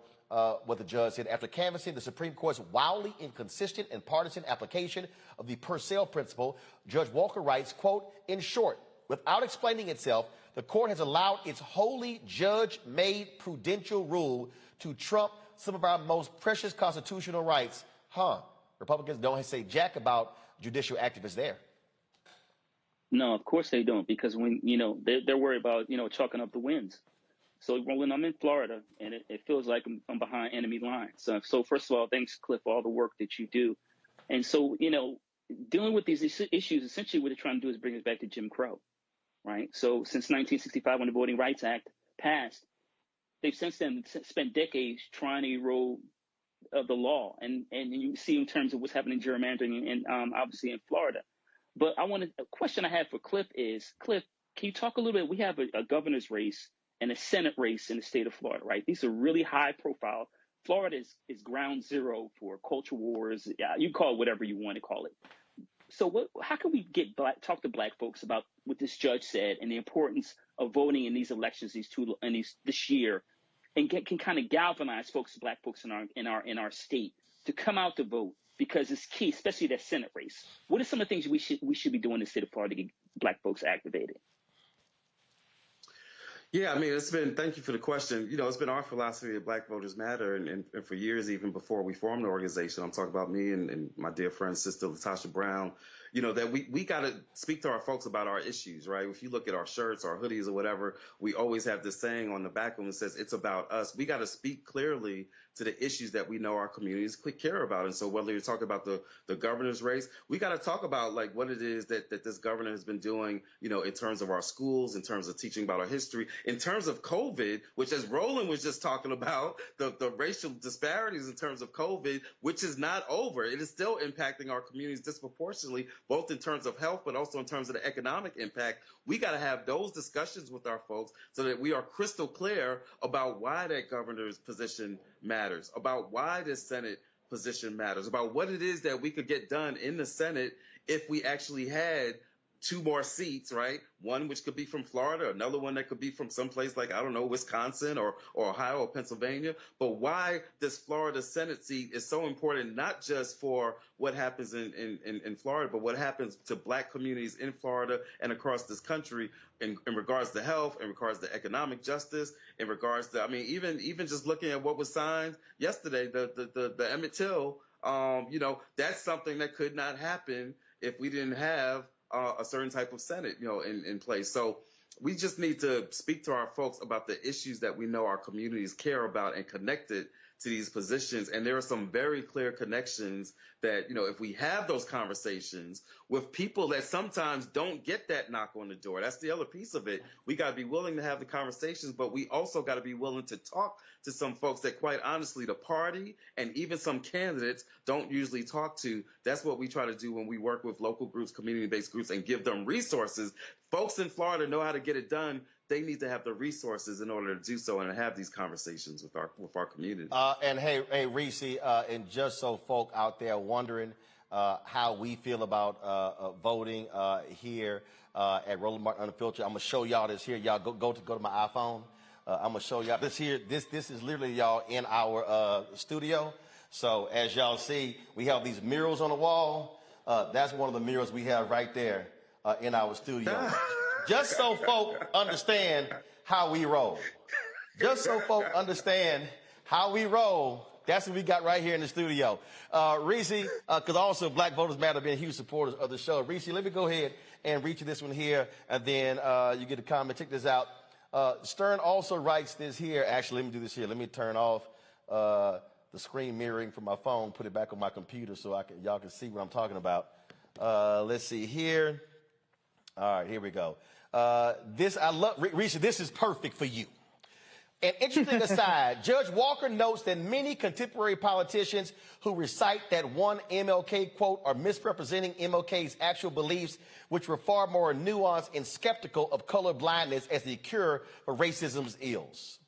What the judge said after canvassing the Supreme Court's wildly inconsistent and partisan application of the Purcell principle, Judge Walker writes, quote, in short, without explaining itself, the court has allowed its wholly judge-made prudential rule to trump some of our most precious constitutional rights. Republicans don't say jack about judicial activists there. No, of course they don't, because when, they're worried about, chalking up the wins. So, Roland, I'm in Florida, and it feels like I'm behind enemy lines. So, first of all, thanks, Cliff, for all the work that you do. And so, dealing with these issues, essentially what they're trying to do is bring us back to Jim Crow, right? So, since 1965, when the Voting Rights Act passed, they've since then spent decades trying to erode the law. And you see in terms of what's happening in gerrymandering and obviously in Florida. But a question I have for Cliff is, Cliff, can you talk a little bit? We have a governor's race and a Senate race in the state of Florida, right? These are really high profile. Florida is ground zero for culture wars. You call it whatever you want to call it. So how can we talk to Black folks about what this judge said and the importance of voting in these elections this year, and can kind of galvanize Black folks in our state to come out to vote, because it's key, especially that Senate race. What are some of the things we should be doing in the state of Florida to get Black folks activated? Yeah, I mean, thank you for the question. It's been our philosophy that Black Voters Matter, and for years, even before we formed the organization, I'm talking about me and my dear friend, Sister Latasha Brown, that we got to speak to our folks about our issues, right? If you look at our shirts, our hoodies or whatever, we always have this saying on the back of them that says, it's about us. We got to speak clearly to the issues that we know our communities care about. And so whether you're talking about the governor's race, we got to talk about like what it is that this governor has been doing, in terms of our schools, in terms of teaching about our history, in terms of COVID, which, as Roland was just talking about, the racial disparities in terms of COVID, which is not over. It is still impacting our communities disproportionately, both in terms of health, but also in terms of the economic impact. We got to have those discussions with our folks so that we are crystal clear about why that governor's position matters, about why this Senate position matters, about what it is that we could get done in the Senate if we actually had 2 more seats, right? One which could be from Florida, another one that could be from someplace like, I don't know, Wisconsin or Ohio or Pennsylvania. But why this Florida Senate seat is so important, not just for what happens in Florida, but what happens to Black communities in Florida and across this country in regards to health, in regards to economic justice, in regards to, I mean, even just looking at what was signed yesterday, the Emmett Till, that's something that could not happen if we didn't have a certain type of Senate, in place. So we just need to speak to our folks about the issues that we know our communities care about and connect it to these positions. And there are some very clear connections that, if we have those conversations with people that sometimes don't get that knock on the door, that's the other piece of it. We got to be willing to have the conversations, but we also got to be willing to talk to some folks that, quite honestly, the party and even some candidates don't usually talk to. That's what we try to do when we work with local groups, community-based groups, and give them resources. Folks in Florida know how to get it done. They need to have the resources in order to do so and have these conversations with our community. And hey, Reese, and just so folk out there wondering how we feel about voting here at Roland Martin Unfiltered, I'm gonna show y'all this here. Y'all go to my iPhone. I'm gonna show y'all this here. This is literally y'all in our studio. So as y'all see, we have these murals on the wall. That's one of the murals we have right there in our studio. Just so folk understand how we roll. Just so folk understand how we roll. That's what we got right here in the studio. Reese, because also Black Voters Matter being huge supporters of the show. Reese, let me go ahead and read you this one here, and then you get a comment. Check this out. Stern also writes this here. Actually, let me do this here. Let me turn off the screen mirroring from my phone, put it back on my computer so y'all can see what I'm talking about. Let's see here. All right, here we go. This I love, Risha. This is perfect for you. An interesting aside, Judge Walker notes that many contemporary politicians who recite that one MLK quote are misrepresenting MLK's actual beliefs, which were far more nuanced and skeptical of color blindness as the cure for racism's ills.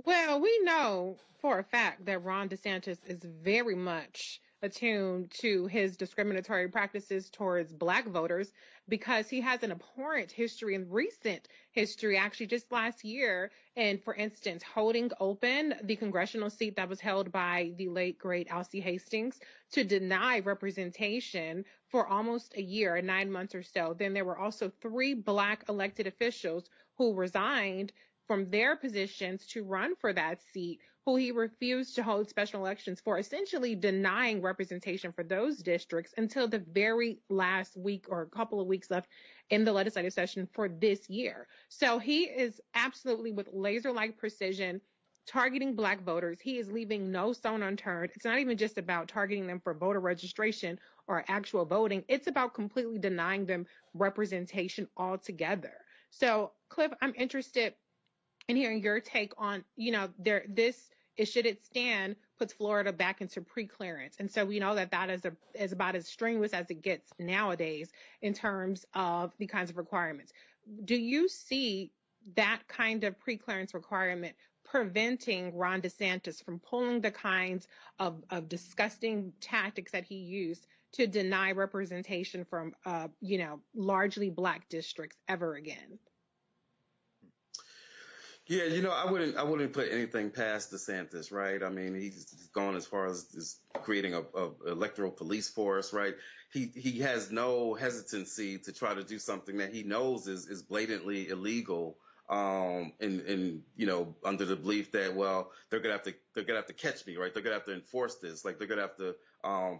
Well, we know for a fact that Ron DeSantis is very much attuned to his discriminatory practices towards black voters because he has an abhorrent history in recent history, actually just last year. And for instance, holding open the congressional seat that was held by the late, great Alcee Hastings to deny representation for almost a year, 9 months or so. Then there were also 3 black elected officials who resigned from their positions to run for that seat, who he refused to hold special elections for, essentially denying representation for those districts until the very last week or a couple of weeks left in the legislative session for this year. So he is absolutely, with laser-like precision, targeting black voters. He is leaving no stone unturned. It's not even just about targeting them for voter registration or actual voting. It's about completely denying them representation altogether. So, Cliff, I'm interested in hearing your take on, this is, should it stand, puts Florida back into pre-clearance. And so we know that is about as strenuous as it gets nowadays in terms of the kinds of requirements. Do you see that kind of pre-clearance requirement preventing Ron DeSantis from pulling the kinds of disgusting tactics that he used to deny representation from, largely black districts ever again? Yeah, I wouldn't put anything past DeSantis, right? I mean, he's gone as far as creating a electoral police force, right? He has no hesitancy to try to do something that he knows is blatantly illegal, and under the belief that, well, they're gonna have to catch me, right? They're gonna have to enforce this, like they're gonna have to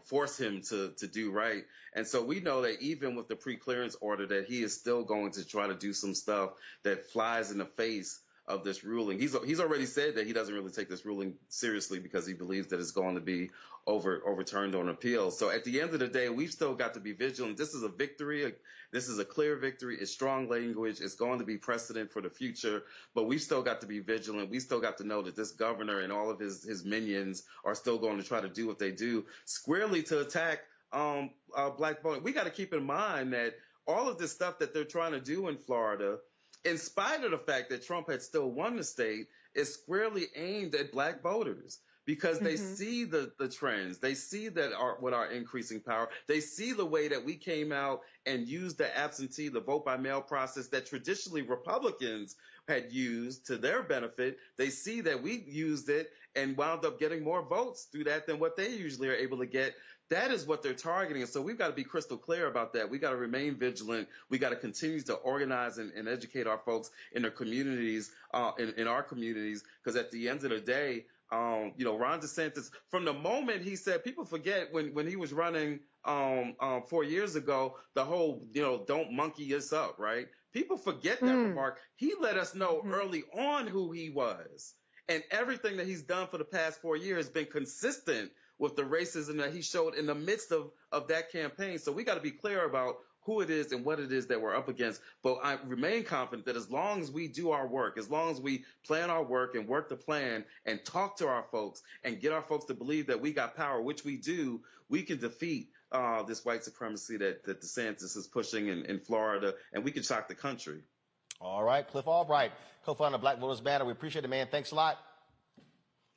force him to do right. And so we know that even with the pre-clearance order, that he is still going to try to do some stuff that flies in the face of this ruling. He's already said that he doesn't really take this ruling seriously because he believes that it's going to be overturned on appeal. So at the end of the day, we've still got to be vigilant. This is a victory. This is a clear victory. It's strong language. It's going to be precedent for the future, but we've still got to be vigilant. We still got to know that this governor and all of his minions are still going to try to do what they do squarely to attack black voting. We got to keep in mind that all of this stuff that they're trying to do in Florida, in spite of the fact that Trump had still won the state, is squarely aimed at black voters because they see the trends. They see that with our increasing power. They see the way that we came out and used the vote by mail process that traditionally Republicans had used to their benefit. They see that we used it and wound up getting more votes through that than what they usually are able to get. That is what they're targeting. And so we've got to be crystal clear about that. We got to remain vigilant. We got to continue to organize and educate our folks in their communities, in our communities, because at the end of the day, Ron DeSantis, from the moment he said, people forget when he was running 4 years ago, the whole, don't monkey us up, right? People forget that remark. He let us know early on who he was. And everything that he's done for the past 4 years has been consistent with the racism that he showed in the midst of that campaign. So we got to be clear about who it is and what it is that we're up against. But I remain confident that as long as we do our work, as long as we plan our work and work the plan and talk to our folks and get our folks to believe that we got power, which we do, we can defeat this white supremacy that DeSantis is pushing in Florida, and we can shock the country. All right, Cliff Albright, co-founder of Black Voters Matter. We appreciate it, man. Thanks a lot.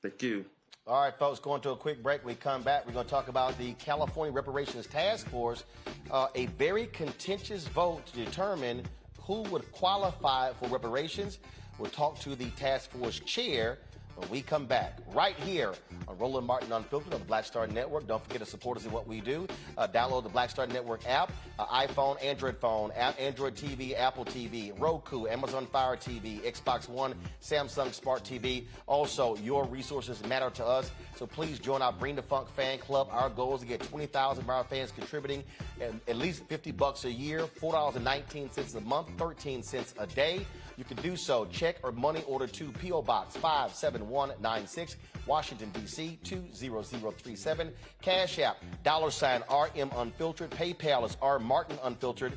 Thank you. All right, folks, going to a quick break. We come back. We're going to talk about the California Reparations Task Force, a very contentious vote to determine who would qualify for reparations. We'll talk to the task force chair when we come back right here on Roland Martin Unfiltered on the Black Star Network. Don't forget to support us in what we do. Download the Black Star Network app, iPhone, Android phone, Android TV, Apple TV, Roku, Amazon Fire TV, Xbox One, Samsung Smart TV. Also, your resources matter to us, so please join our Bring the Funk fan club. Our goal is to get 20,000 of our fans contributing at least $50 a year, $4.19 a month, 13 cents a day. You can do so. Check or money order to P.O. Box 571. 77196, Washington, D.C. 20037. Cash App, $RM Unfiltered. PayPal is R Martin Unfiltered.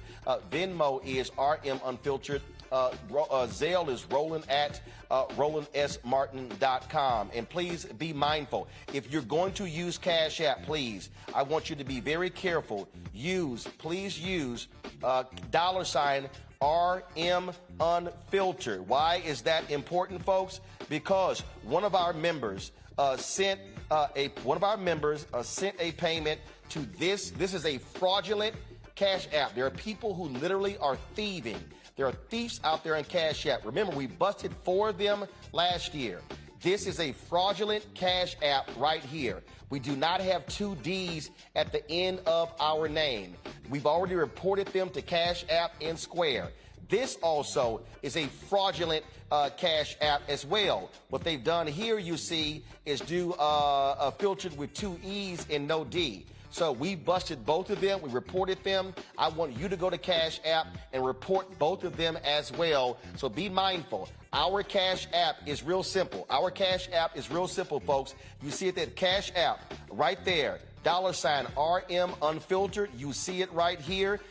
Venmo is RM Unfiltered. Zelle is Roland at RolandSMartin.com. And please be mindful. If you're going to use Cash App, please, I want you to be very careful. Please use $RM Unfiltered. Why is that important, folks? Because one of our members sent a payment to this. This is a fraudulent Cash App. There are people who literally are thieving. There are thieves out there in Cash App. Remember, we busted 4 of them last year. This is a fraudulent Cash App right here. We do not have 2 D's at the end of our name. We've already reported them to Cash App and Square. This also is a fraudulent Cash App as well. What they've done here, you see, is do a filtered with 2 E's and no D. So we busted both of them. We reported them. I want you to go to Cash App and report both of them as well. So be mindful. Our Cash App is real simple. Our Cash App is real simple, folks. You see it at Cash App right there. $RM Unfiltered. You see it right here.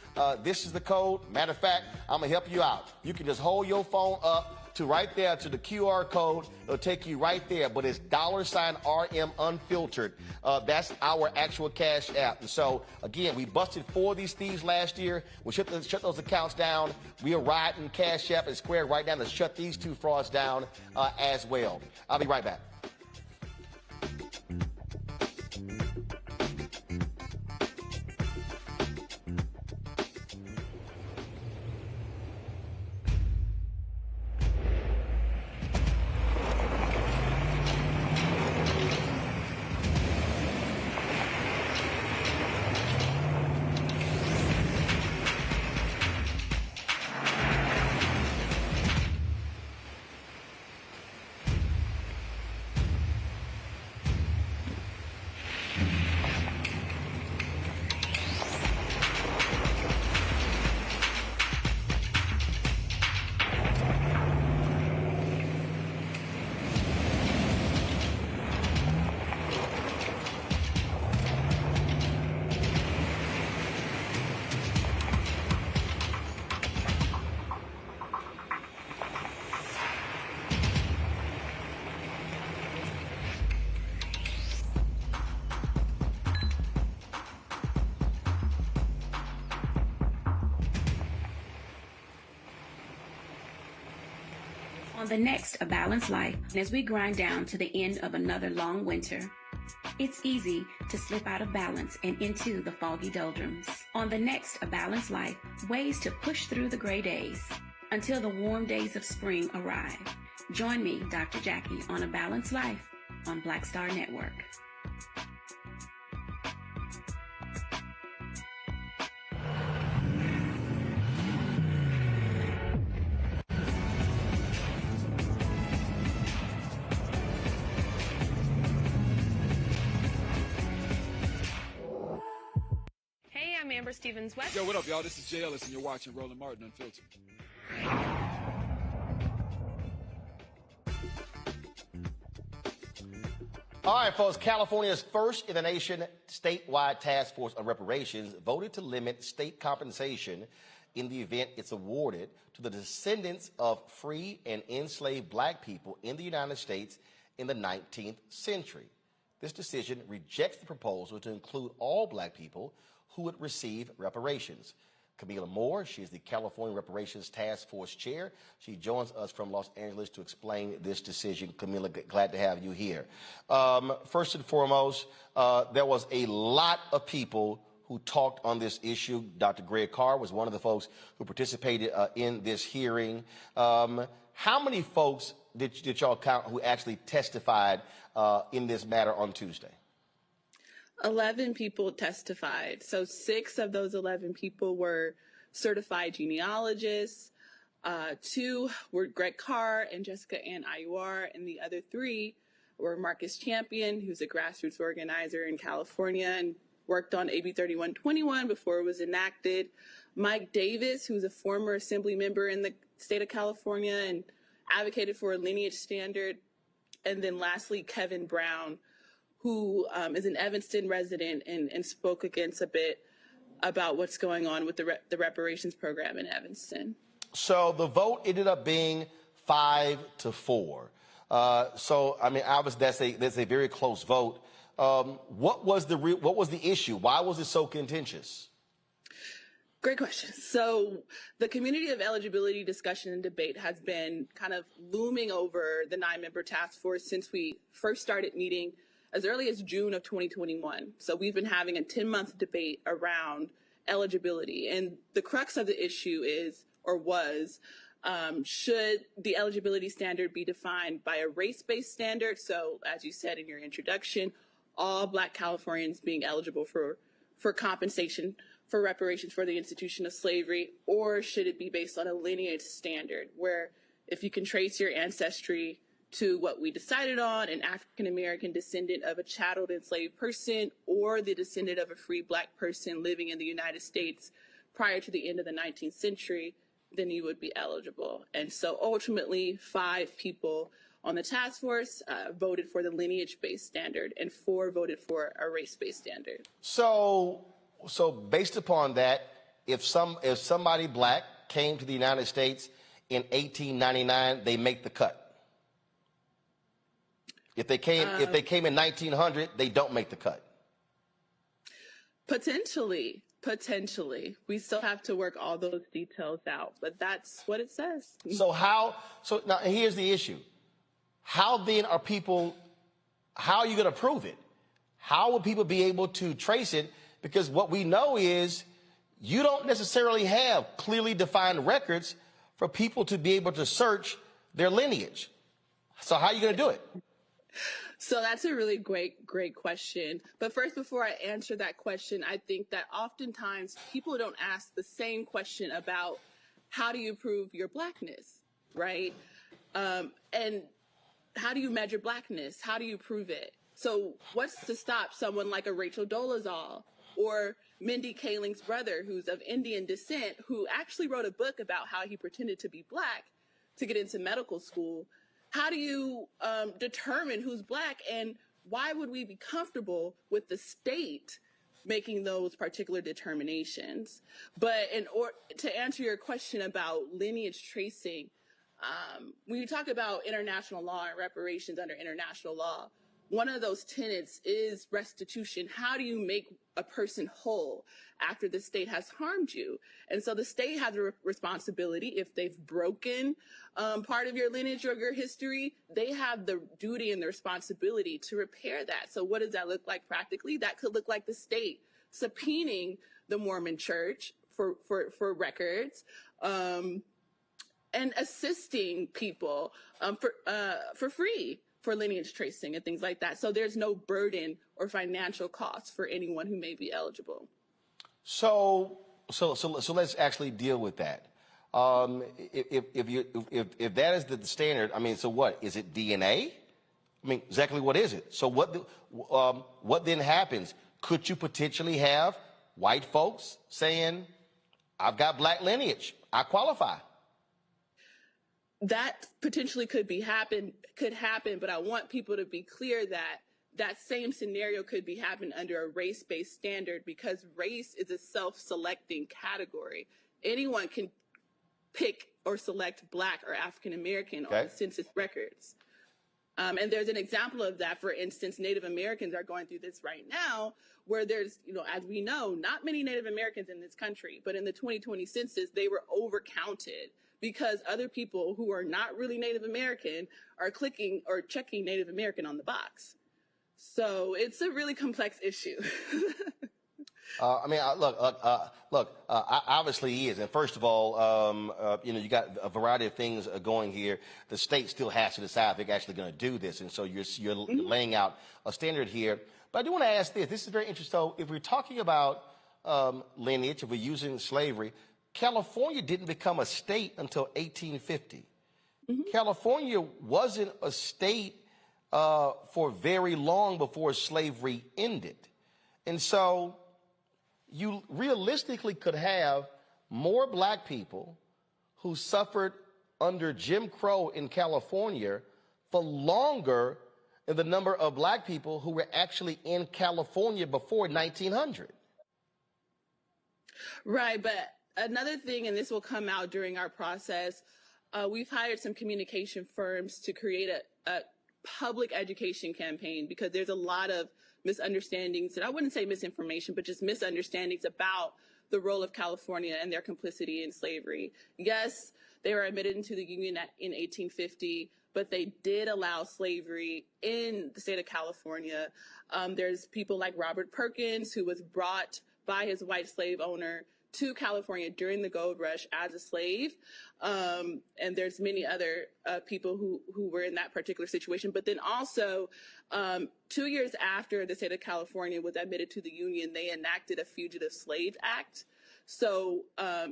This is the code. Matter of fact, I'm going to help you out. You can just hold your phone up to right there to the QR code. It'll take you right there, but it's $RM Unfiltered. That's our actual Cash App. And so, again, we busted 4 of these thieves last year. We shut those accounts down. We are riding Cash App and Square right now to shut these 2 frauds down as well. I'll be right back. On the next A Balanced Life, as we grind down to the end of another long winter, it's easy to slip out of balance and into the foggy doldrums. On the next A Balanced Life, ways to push through the gray days until the warm days of spring arrive. Join me, Dr. Jackie, on A Balanced Life on Black Star Network. I'm Amber Stevens-West. Yo, what up, y'all? This is Jay Ellis, and you're watching Roland Martin Unfiltered. All right, folks. California's first in the nation statewide task force on reparations voted to limit state compensation in the event it's awarded to the descendants of free and enslaved black people in the United States in the 19th century. This decision rejects the proposal to include all black people who would receive reparations. Camila Moore, she is the California Reparations Task Force Chair. She joins us from Los Angeles to explain this decision. Camila, glad to have you here. First and foremost, there was a lot of people who talked on this issue. Dr. Greg Carr was one of the folks who participated in this hearing. How many folks did y'all count who actually testified in this matter on Tuesday? 11 people testified. So 6 of those 11 people were certified genealogists. 2 were Greg Carr and Jessica Ann Ayuar, and the other 3 were Marcus Champion, who's a grassroots organizer in California and worked on AB 3121 before it was enacted. Mike Davis, who's a former assembly member in the state of California and advocated for a lineage standard. And then lastly, Kevin Brown, who is an Evanston resident and spoke against a bit about what's going on with the reparations program in Evanston. So the vote ended up being 5-4. So I mean, obviously that's a very close vote. What was the issue? Why was it so contentious? Great question. So the community of eligibility discussion and debate has been kind of looming over the 9-member task force since we first started meeting as early as June of 2021. So we've been having a 10-month debate around eligibility. And the crux of the issue is, or was, should the eligibility standard be defined by a race-based standard? So as you said in your introduction, all Black Californians being eligible for compensation for reparations for the institution of slavery, or should it be based on a lineage standard where if you can trace your ancestry to what we decided on, an African-American descendant of a chatteled enslaved person or the descendant of a free Black person living in the United States prior to the end of the 19th century, then you would be eligible. And so ultimately 5 people on the task force voted for the lineage-based standard and 4 voted for a race-based standard. So based upon that, if somebody Black came to the United States in 1899, they make the cut. If they came in 1900, they don't make the cut. Potentially. We still have to work all those details out, but that's what it says. So now here's the issue. How then how are you going to prove it? How will people be able to trace it? Because what we know is you don't necessarily have clearly defined records for people to be able to search their lineage. So how are you going to do it? So that's a really great question. But first, before I answer that question, I think that oftentimes people don't ask the same question about how do you prove your Blackness, right? And how do you measure Blackness? How do you prove it? So what's to stop someone like a Rachel Dolezal or Mindy Kaling's brother, who's of Indian descent, who actually wrote a book about how he pretended to be Black to get into medical school? How do you determine who's Black, and why would we be comfortable with the state making those particular determinations? But to answer your question about lineage tracing, when you talk about international law and reparations under international law, one of those tenets is restitution. How do you make a person whole after the state has harmed you? And so the state has a responsibility. If they've broken part of your lineage or your history, they have the duty and the responsibility to repair that. So what does that look like practically? That could look like the state subpoenaing the Mormon Church for records, and assisting people for free for lineage tracing and things like that. So there's no burden or financial cost for anyone who may be eligible. So let's actually deal with that. If that is the standard, I mean, so what is it? DNA? I mean, exactly what is it? So what then happens? Could you potentially have white folks saying, "I've got Black lineage, I qualify"? That potentially could happen, but I want people to be clear that that same scenario could be happening under a race-based standard, because race is a self-selecting category. Anyone can pick or select Black or African American on the census records. And there's an example of that. For instance, Native Americans are going through this right now, where there's, as we know, not many Native Americans in this country, but in the 2020 census, they were overcounted because other people who are not really Native American are clicking or checking Native American on the box. So it's a really complex issue. I mean, obviously he is. And first of all, you got a variety of things going here. The state still has to decide if they're actually going to do this. And so you're laying out a standard here. But I do want to ask this. This is very interesting. So if we're talking about lineage, if we're using slavery, California didn't become a state until 1850. California wasn't a state for very long before slavery ended. And so you realistically could have more Black people who suffered under Jim Crow in California for longer than the number of black people who were actually in California before 1900. Right, but another thing, and this will come out during our process, we've hired some communication firms to create a public education campaign because there's a lot of misunderstandings, and I wouldn't say misinformation, but just misunderstandings about the role of California and their complicity in slavery. Yes, they were admitted into the Union in 1850, but they did allow slavery in the state of California. There's people like Robert Perkins, who was brought by his white slave owner to California during the gold rush as a slave. And there's many other people who were in that particular situation. But then also, 2 years after the state of California was admitted to the Union, they enacted a Fugitive Slave Act. So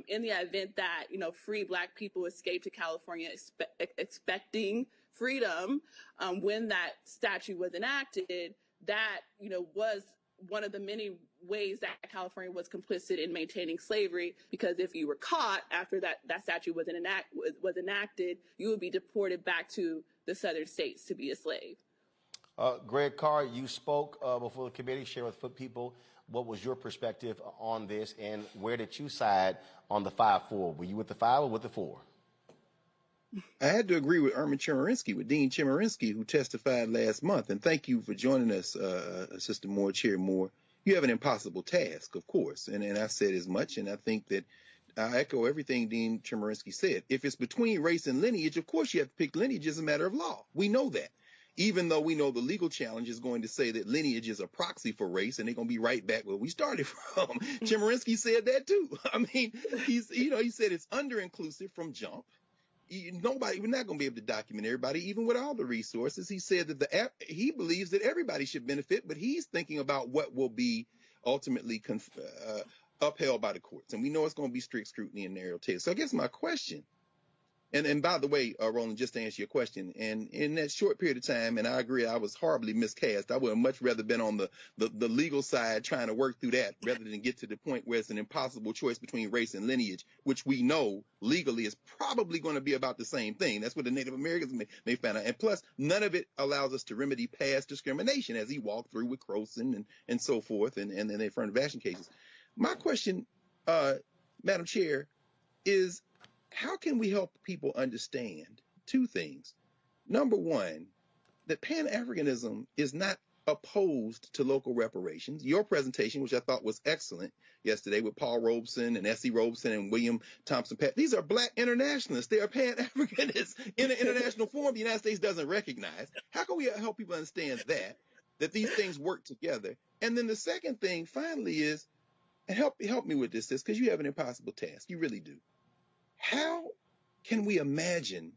in the event that, free black people escaped to California expecting freedom, when that statute was enacted, that, was one of the many ways that California was complicit in maintaining slavery, because if you were caught after that statute was enacted, you would be deported back to the southern states to be a slave. Greg Carr, you spoke before the committee. Share with people what was your perspective on this, and where did you side on the 5-4? Were you with the 5 or with the 4? I had to agree with Dean Chemerinsky, who testified last month. And thank you for joining us, Sister Moore, Chair Moore. You have an impossible task, of course. And I said as much, and I think that I echo everything Dean Chemerinsky said. If it's between race and lineage, of course you have to pick lineage as a matter of law. We know that. Even though we know the legal challenge is going to say that lineage is a proxy for race, and they're going to be right back where we started from. Chemerinsky said that too. I mean, he said it's under-inclusive from jump. We're not going to be able to document everybody, even with all the resources. He said that he believes that everybody should benefit, but he's thinking about what will be ultimately upheld by the courts. And we know it's going to be strict scrutiny and narrow tail. So I guess my question, and by the way, Roland, just to answer your question, and in that short period of time, and I agree, I was horribly miscast. I would have much rather been on the legal side trying to work through that rather than get to the point where it's an impossible choice between race and lineage, which we know legally is probably going to be about the same thing. That's what the Native Americans may find out. And plus, none of it allows us to remedy past discrimination, as he walked through with Croson and so forth, and then the affirmative cases. My question, Madam Chair, is how can we help people understand two things? Number one, that Pan-Africanism is not opposed to local reparations. Your presentation, which I thought was excellent yesterday with Paul Robeson and S.E. Robeson and William Thompson, these are black internationalists. They are Pan-Africanists in an international forum the United States doesn't recognize. How can we help people understand that these things work together? And then the second thing, finally, is, and help me with this, because you have an impossible task. You really do. How can we imagine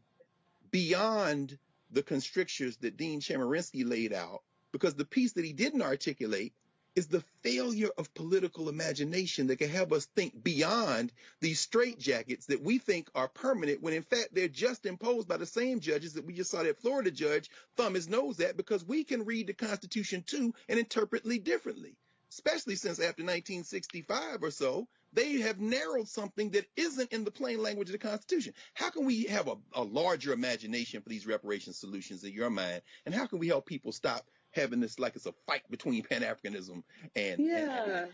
beyond the constrictures that Dean Chemerinsky laid out? Because the piece that he didn't articulate is the failure of political imagination that can have us think beyond these straitjackets that we think are permanent, when in fact they're just imposed by the same judges that we just saw that Florida judge thumb his nose at, because we can read the Constitution too and interpret it differently, especially since after 1965 or so, they have narrowed something that isn't in the plain language of the Constitution. How can we have a larger imagination for these reparation solutions in your mind? And how can we help people stop having this like it's a fight between Pan-Africanism and... Yeah.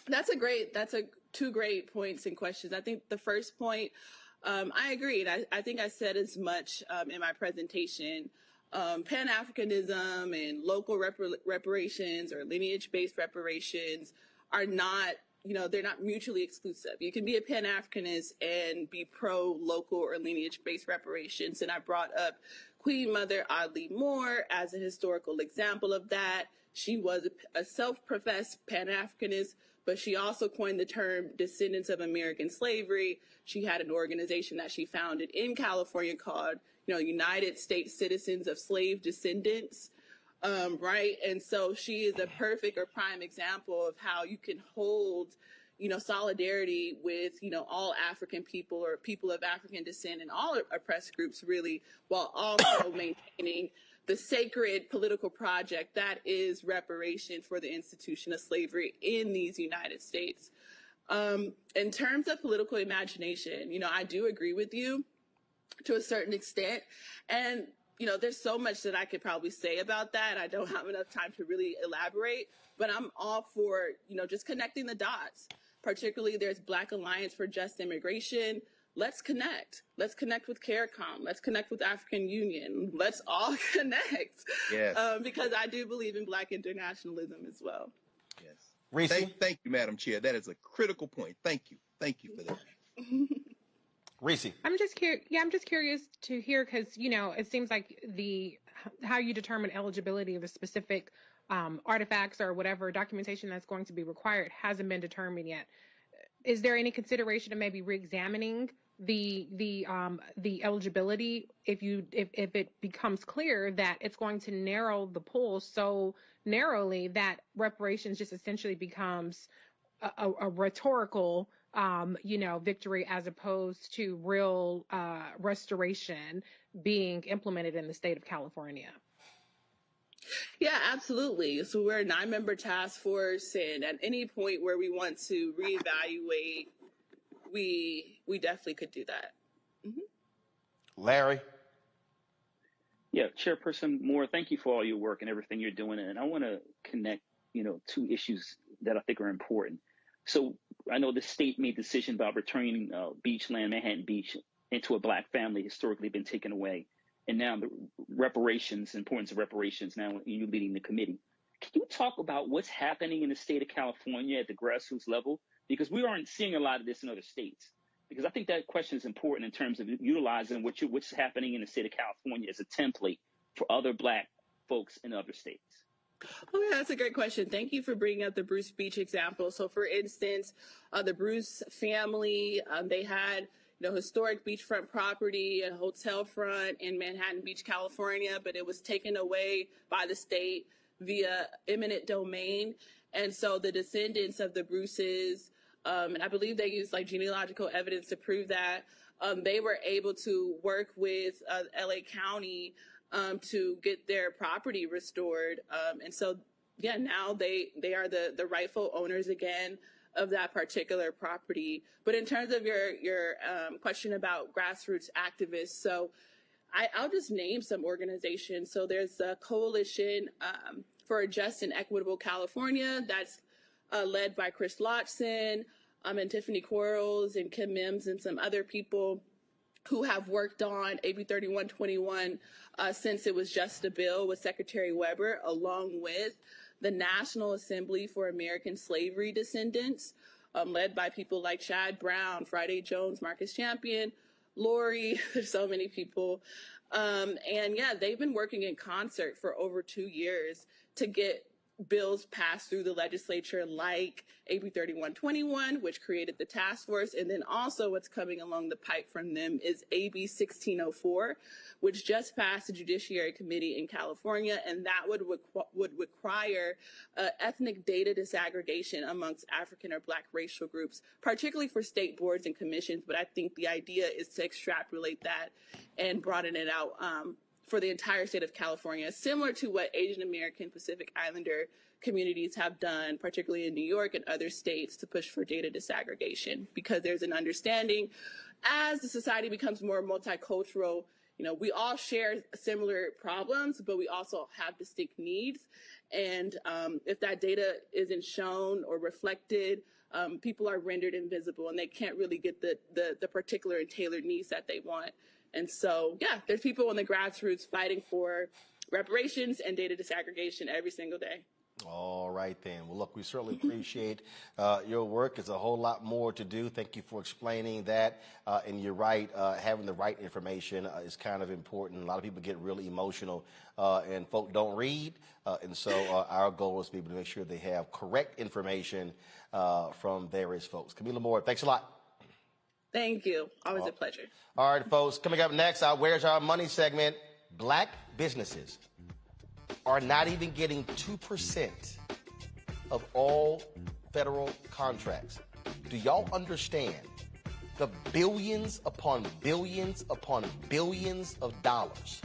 That's two great points and questions. I think the first point, I agree. And I think I said as much in my presentation. Pan-Africanism and local reparations or lineage-based reparations are not, they're not mutually exclusive. You can be a Pan-Africanist and be pro-local or lineage-based reparations. And I brought up Queen Mother Audley Moore as a historical example of that. She was a self-professed Pan-Africanist, but she also coined the term descendants of American slavery. She had an organization that she founded in California called, United States Citizens of Slave Descendants, right? And so she is a perfect or prime example of how you can hold, solidarity with, all African people or people of African descent and all oppressed groups, really, while also maintaining the sacred political project that is reparation for the institution of slavery in these United States. In terms of political imagination, I do agree with you. to a certain extent. And, you know, there's so much that I could probably say about that. I don't have enough time to really elaborate, but I'm all for, you know, just connecting the dots. Particularly, there's Black Alliance for Just Immigration. Let's connect. Let's connect with CARICOM. Let's connect with African Union. Let's all connect. Yes. Because I do believe in Black internationalism as well. Yes. Reese? Thank you, Madam Chair. That is a critical point. Thank you. Thank you for that. Reese? I'm just curious. Yeah, I'm just curious to hear because, you know, it seems like how you determine eligibility of a specific artifacts or whatever documentation that's going to be required hasn't been determined yet. Is there any consideration of maybe reexamining the eligibility if it becomes clear that it's going to narrow the pool so narrowly that reparations just essentially becomes a rhetorical victory as opposed to real restoration being implemented in the state of California? Yeah, absolutely. So we're a 9-member task force, and at any point where we want to reevaluate, we definitely could do that. Mm-hmm. Larry? Yeah, Chairperson Moore, thank you for all your work and everything you're doing. And I want to connect, two issues that I think are important. So I know the state made the decision about returning Beachland, Manhattan Beach, into a Black family historically been taken away. And now the reparations, importance of reparations, now you leading the committee. Can you talk about what's happening in the state of California at the grassroots level? Because we aren't seeing a lot of this in other states. Because I think that question is important in terms of utilizing what's happening in the state of California as a template for other Black folks in other states. Oh, yeah, that's a great question. Thank you for bringing up the Bruce Beach example. So, for instance, the Bruce family, they had historic beachfront property, a hotel front in Manhattan Beach, California, but it was taken away by the state via eminent domain. And so the descendants of the Bruces, and I believe they used genealogical evidence to prove that, they were able to work with LA County to get their property restored. And so, yeah, now they are the rightful owners again of that particular property. But in terms of your question about grassroots activists, so I'll just name some organizations. So there's a Coalition for a Just and Equitable California that's led by Chris Lotson and Tiffany Quarles and Kim Mims and some other people who have worked on AB 3121 since it was just a bill with Secretary Weber, along with the National Assembly for American Slavery Descendants, led by people like Chad Brown, Friday Jones, Marcus Champion, Lori, there's so many people. And yeah, they've been working in concert for over 2 years to get bills passed through the legislature like AB 3121, which created the task force. And then also what's coming along the pipe from them is AB 1604, which just passed the Judiciary Committee in California. And that would require ethnic data disaggregation amongst African or Black racial groups, particularly for state boards and commissions. But I think the idea is to extrapolate that and broaden it out for the entire state of California, similar to what Asian American Pacific Islander communities have done, particularly in New York and other states, to push for data disaggregation, because there's an understanding as the society becomes more multicultural, we all share similar problems, but we also have distinct needs. And if that data isn't shown or reflected, people are rendered invisible and they can't really get the particular and tailored needs that they want. And so, yeah, there's people on the grassroots fighting for reparations and data disaggregation every single day. All right, then. Well, look, we certainly appreciate your work. There's a whole lot more to do. Thank you for explaining that. And you're right, having the right information is kind of important. A lot of people get really emotional and folk don't read. And so our goal is to be able to make sure they have correct information from various folks. Camila Moore, thanks a lot. Thank you. Always a pleasure. All right, folks. Coming up next, our Where's Our Money segment. Black businesses are not even getting 2% of all federal contracts. Do y'all understand the billions upon billions upon billions of dollars,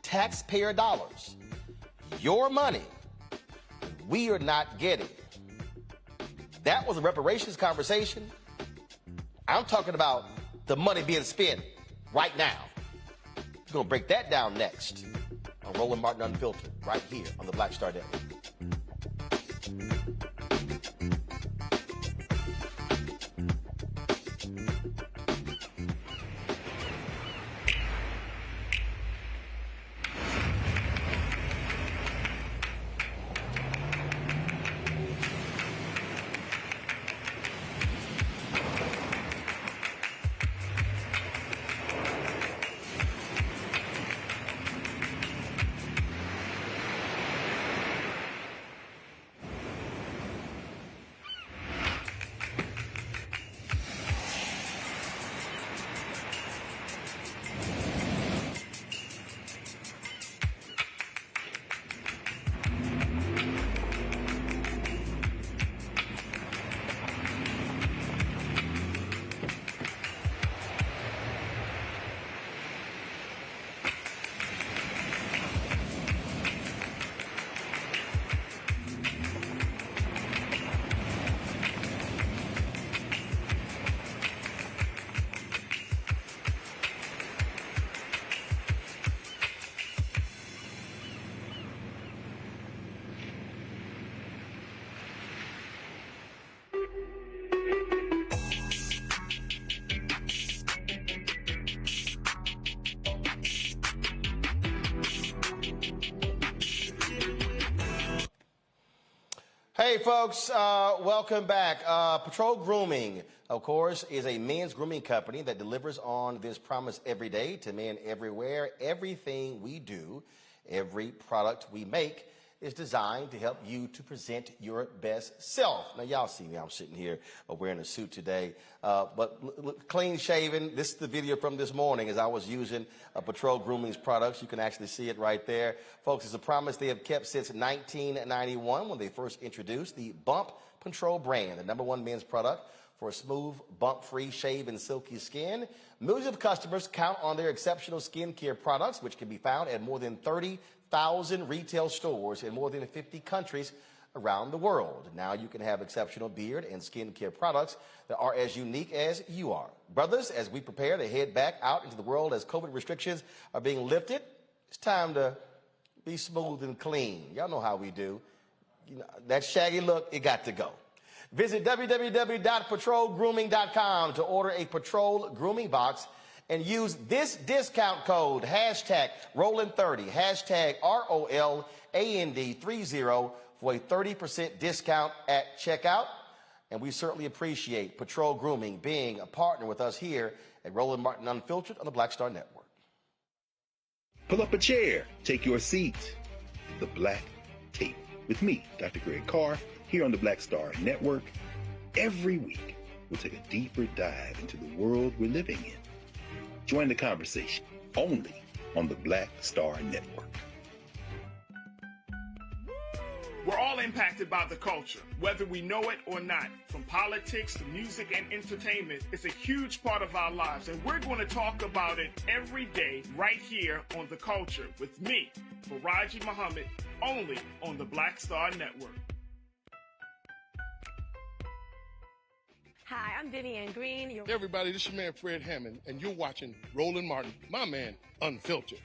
taxpayer dollars, your money, we are not getting? That was a reparations conversation. I'm talking about the money being spent right now. We're going to break that down next on Roland Martin Unfiltered, right here on the Black Star Network. Hey, folks, welcome back. Patrol Grooming, of course, is a men's grooming company that delivers on this promise every day to men everywhere. Everything we do, every product we make is designed to help you to present your best self. Now, y'all see me. I'm sitting here wearing a suit today, but clean shaven. This is the video from this morning as I was using Patrol Grooming's products. You can actually see it right there. Folks, it's a promise they have kept since 1991 when they first introduced the Bump Control brand, the #1 men's product for a smooth, bump-free shave and silky skin. Millions of customers count on their exceptional skincare products, which can be found at more than 30,000 retail stores in more than 50 countries around the world. Now you can have exceptional beard and skincare products that are as unique as you are. Brothers, as we prepare to head back out into the world as COVID restrictions are being lifted, it's time to be smooth and clean. Y'all know how we do. You know, that shaggy look, it got to go. Visit www.patrolgrooming.com to order a Patrol Grooming box and use this discount code, #Roland30, #ROLAND30 for a 30% discount at checkout. And we certainly appreciate Patrol Grooming being a partner with us here at Roland Martin Unfiltered on the Black Star Network. Pull up a chair, take your seat. The Black Tape with me, Dr. Greg Carr, here on the Black Star Network. Every week, we'll take a deeper dive into the world we're living in. Join the conversation only on the Black Star Network. We're all impacted by the culture, whether we know it or not. From politics to music and entertainment, it's a huge part of our lives, and we're going to talk about it every day right here on The Culture with me, Faraji Muhammad, only on the Black Star Network. Hi, I'm Vivian Green. Hey everybody, this is your man Fred Hammond, and you're watching Roland Martin, my man, Unfiltered.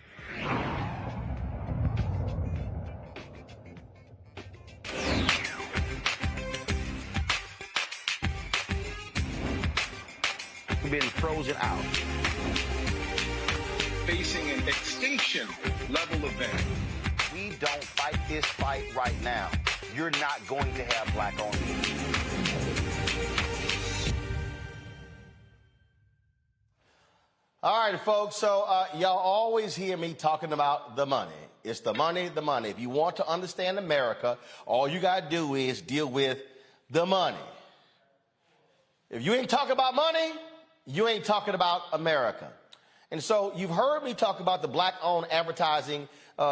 Been frozen out. Facing an extinction level event. We don't fight this fight right now. You're not going to have black-owned media. All right, folks, so y'all always hear me talking about the money. It's the money, the money. If you want to understand America, all you got to do is deal with the money. If you ain't talking about money, you ain't talking about America. And so you've heard me talk about the black-owned advertising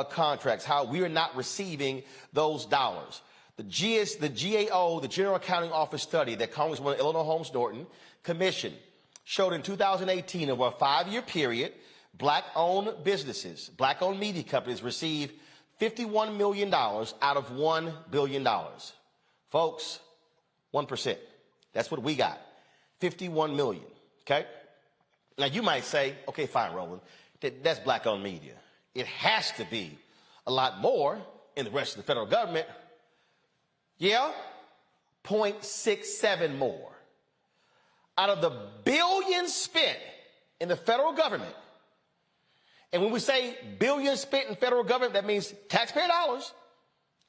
contracts, how we are not receiving those dollars. The GAO, the General Accounting Office study that Congresswoman Eleanor Holmes Norton commissioned showed in 2018, over a 5-year period, black-owned businesses, black-owned media companies received $51 million out of $1 billion. Folks, 1%. That's what we got, $51 million. Okay? Now, you might say, okay, fine, Roland, that's black-owned media. It has to be a lot more in the rest of the federal government. Yeah, 0.67 more. Out of the billions spent in the federal government, and when we say billions spent in federal government, that means taxpayer dollars,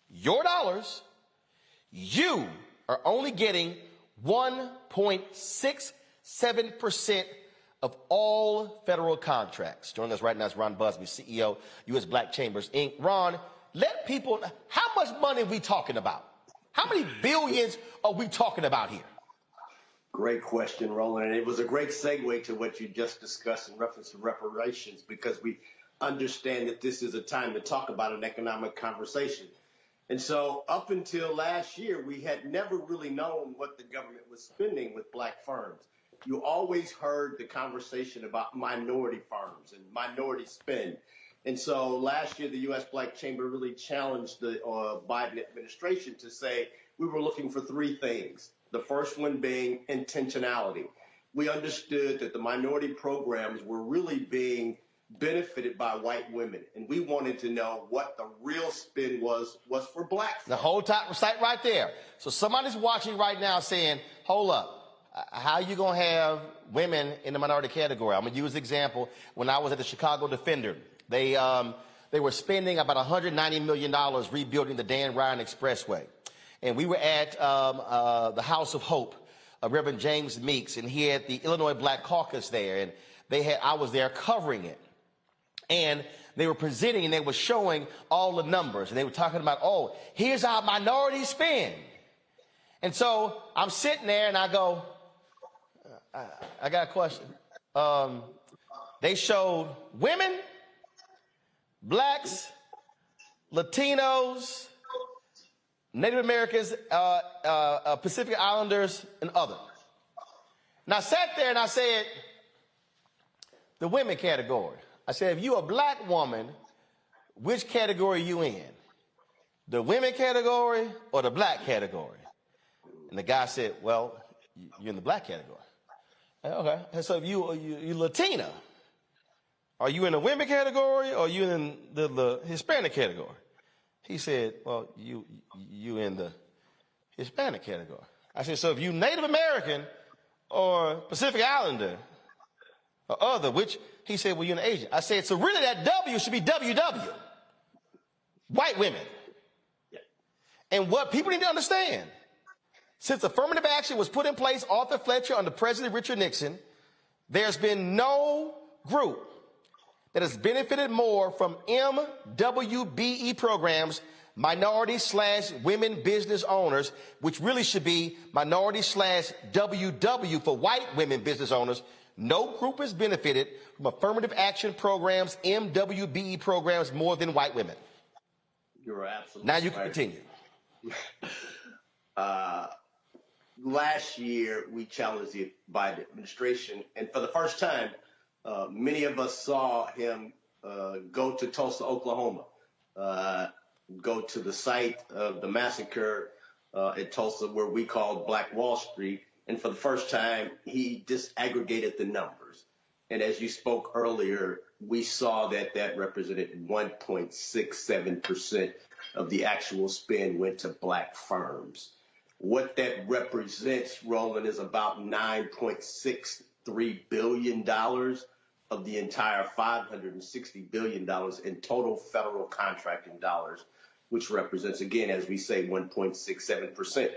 your dollars, you are only getting 1.67% of all federal contracts. Joining us right now is Ron Busby, CEO, U.S. Black Chambers, Inc. Ron, let people, how much money are we talking about? How many billions are we talking about here? Great question, Roland. And it was a great segue to what you just discussed in reference to reparations, because we understand that this is a time to talk about an economic conversation. And so up until last year, we had never really known what the government was spending with black firms. You always heard the conversation about minority firms and minority spend. And so last year, the U.S. Black Chamber really challenged the Biden administration to say we were looking for three things. The first one being intentionality. We understood that the minority programs were really being benefited by white women, and we wanted to know what the real spin was for black folks. The whole top site right there. So somebody's watching right now saying, hold up, how are you going to have women in the minority category? I'm going to use an example. When I was at the Chicago Defender, they were spending about $190 million rebuilding the Dan Ryan Expressway. And we were at the House of Hope, Reverend James Meeks, and he had the Illinois Black Caucus there, and I was there covering it. And they were presenting and they were showing all the numbers, and they were talking about, oh, here's our minority spend. And so I'm sitting there and I go, I got a question. They showed women, blacks, Latinos, Native Americans, Pacific Islanders, and other. And I sat there and I said, the women category. I said, if you're a black woman, which category are you in? The women category or the black category? And the guy said, well, you're in the black category. Okay. And so if you're Latina, are you in the women category or are you in the Hispanic category? He said, well, you in the Hispanic category. I said, so if you Native American or Pacific Islander or other, which he said, well, you're an Asian. I said, so really that W should be WW. White women. Yeah. And what people need to understand, since affirmative action was put in place, Arthur Fletcher under President Richard Nixon, there's been no group that has benefited more from MWBE programs, minority/women business owners, which really should be minority/WW for white women business owners. No group has benefited from affirmative action programs, MWBE programs, more than white women. You're absolutely Now you can continue. Last year, we challenged the Biden administration, and for the first time, many of us saw him go to Tulsa, Oklahoma, go to the site of the massacre at Tulsa, where we called Black Wall Street. And for the first time, he disaggregated the numbers. And as you spoke earlier, we saw that represented 1.67% of the actual spend went to black firms. What that represents, Roland, is about $9.63 billion of the entire $560 billion in total federal contracting dollars, which represents, again, as we say, 1.67%.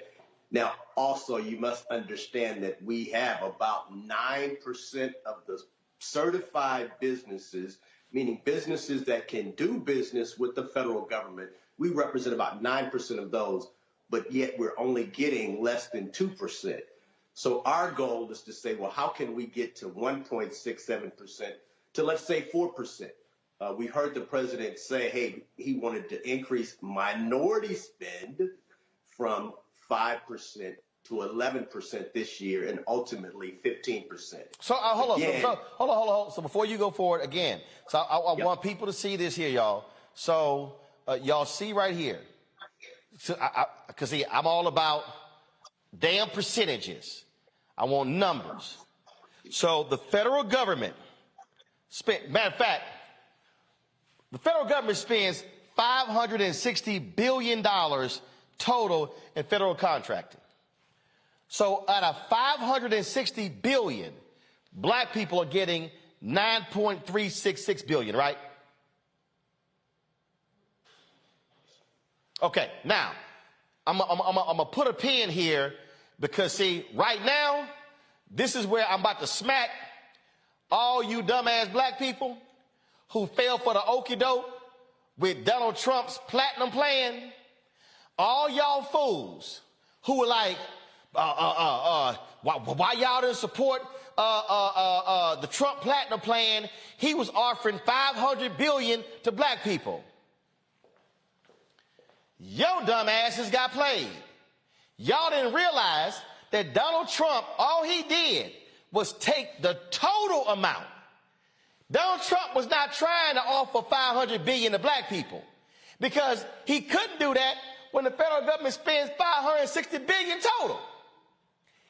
Now, also, you must understand that we have about 9% of the certified businesses, meaning businesses that can do business with the federal government. We represent about 9% of those, but yet we're only getting less than 2%. So our goal is to say, well, how can we get to 1.67% to, let's say, 4%? We heard the president say, hey, he wanted to increase minority spend from 5% to 11% this year, and ultimately 15%. So hold on. Hold on. So before you go forward again, so I want people to see this here, y'all. So y'all see right here. So because I'm all about damn percentages. I want numbers. So the federal government matter of fact, the federal government spends $560 billion total in federal contracting. So out of $560 billion, black people are getting $9.366 billion, right? Okay, now, I'm gonna put a pin here because, see, right now, this is where I'm about to smack all you dumbass black people who fell for the okie doke with Donald Trump's platinum plan. All y'all fools who were like, why y'all didn't support the Trump platinum plan? He was offering $500 billion to black people. Yo dumbasses got played. Y'all didn't realize that Donald Trump, all he did was take the total amount. Donald Trump was not trying to offer $500 billion to black people because he couldn't do that when the federal government spends $560 billion total.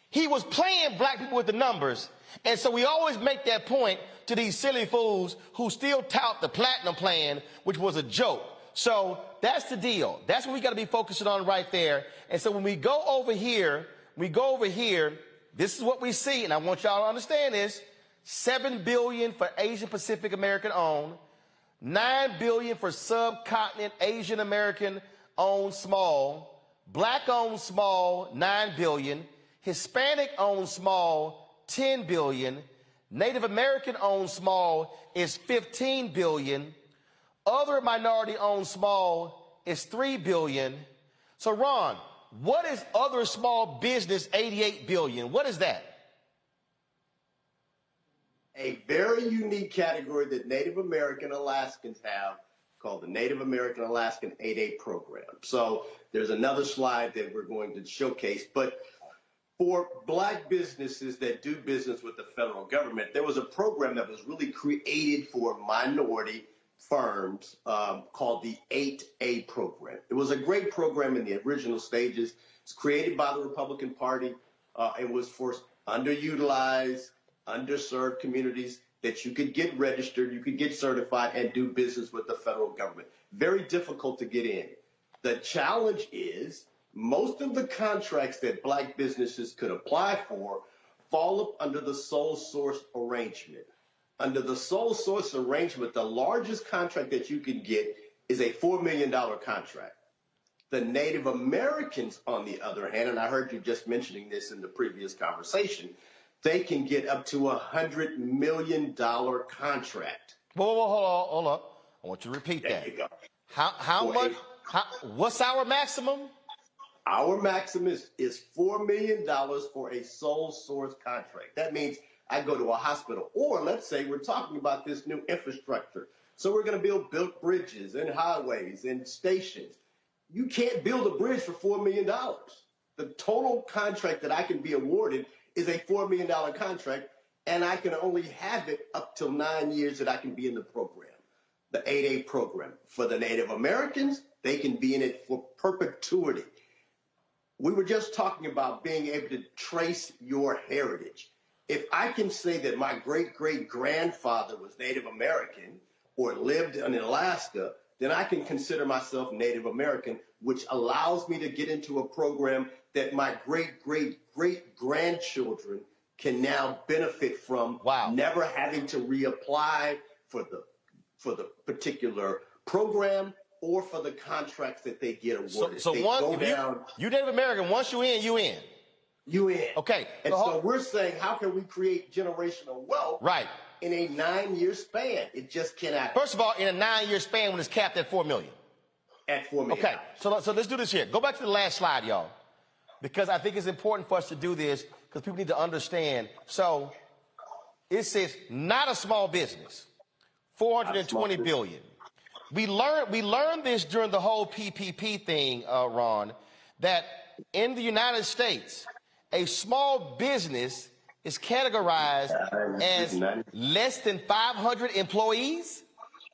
He was playing black people with the numbers, and so we always make that point to these silly fools who still tout the platinum plan, which was a joke. So that's the deal. That's what we got to be focusing on right there. And so when we go over here, this is what we see, and I want y'all to understand this. $7 billion for Asian Pacific American owned, $9 billion for subcontinent Asian American owned small, black owned small, $9 billion, Hispanic owned small, $10 billion, Native American owned small is $15 billion, other minority owned small is $3 billion. So Ron, what is other small business $88 billion? What is that? A very unique category that Native American Alaskans have called the Native American Alaskan 8A program. So there's another slide that we're going to showcase. But for black businesses that do business with the federal government, there was a program that was really created for minority firms called the 8A program. It was a great program in the original stages. It's created by the Republican Party. It was for underutilized, underserved communities that you could get registered, you could get certified, and do business with the federal government. Very difficult to get in. The challenge is most of the contracts that black businesses could apply for fall up under the sole source arrangement. Under the sole source arrangement, the largest contract that you can get is a $4 million contract. The Native Americans, on the other hand, and I heard you just mentioning this in the previous conversation, they can get up to a $100 million contract. Whoa, hold up. I want you to repeat that. There you go. How much? What's our maximum? Our maximum is $4 million for a sole source contract. That means I go to a hospital, or let's say we're talking about this new infrastructure. So we're going to build bridges and highways and stations. You can't build a bridge for $4 million. The total contract that I can be awarded is a $4 million contract, and I can only have it up till 9 years that I can be in the program, the 8A program. For the Native Americans, they can be in it for perpetuity. We were just talking about being able to trace your heritage. If I can say that my great-great-grandfather was Native American or lived in Alaska, then I can consider myself Native American, which allows me to get into a program that my great-great-great-grandchildren can now benefit from, never having to reapply for the particular program or for the contracts that they get awarded. So you Native American, once you in, you in. You in. Okay. And so we're saying, how can we create generational wealth in a 9-year span? It just cannot. First of all, in a 9-year span when it's capped at $4 million. At $4 million. Okay, so let's do this here. Go back to the last slide, y'all, because I think it's important for us to do this because people need to understand. So it says not a small business, $420 billion. We learned this during the whole PPP thing, Ron, that in the United States, a small business is categorized as less than 500 employees?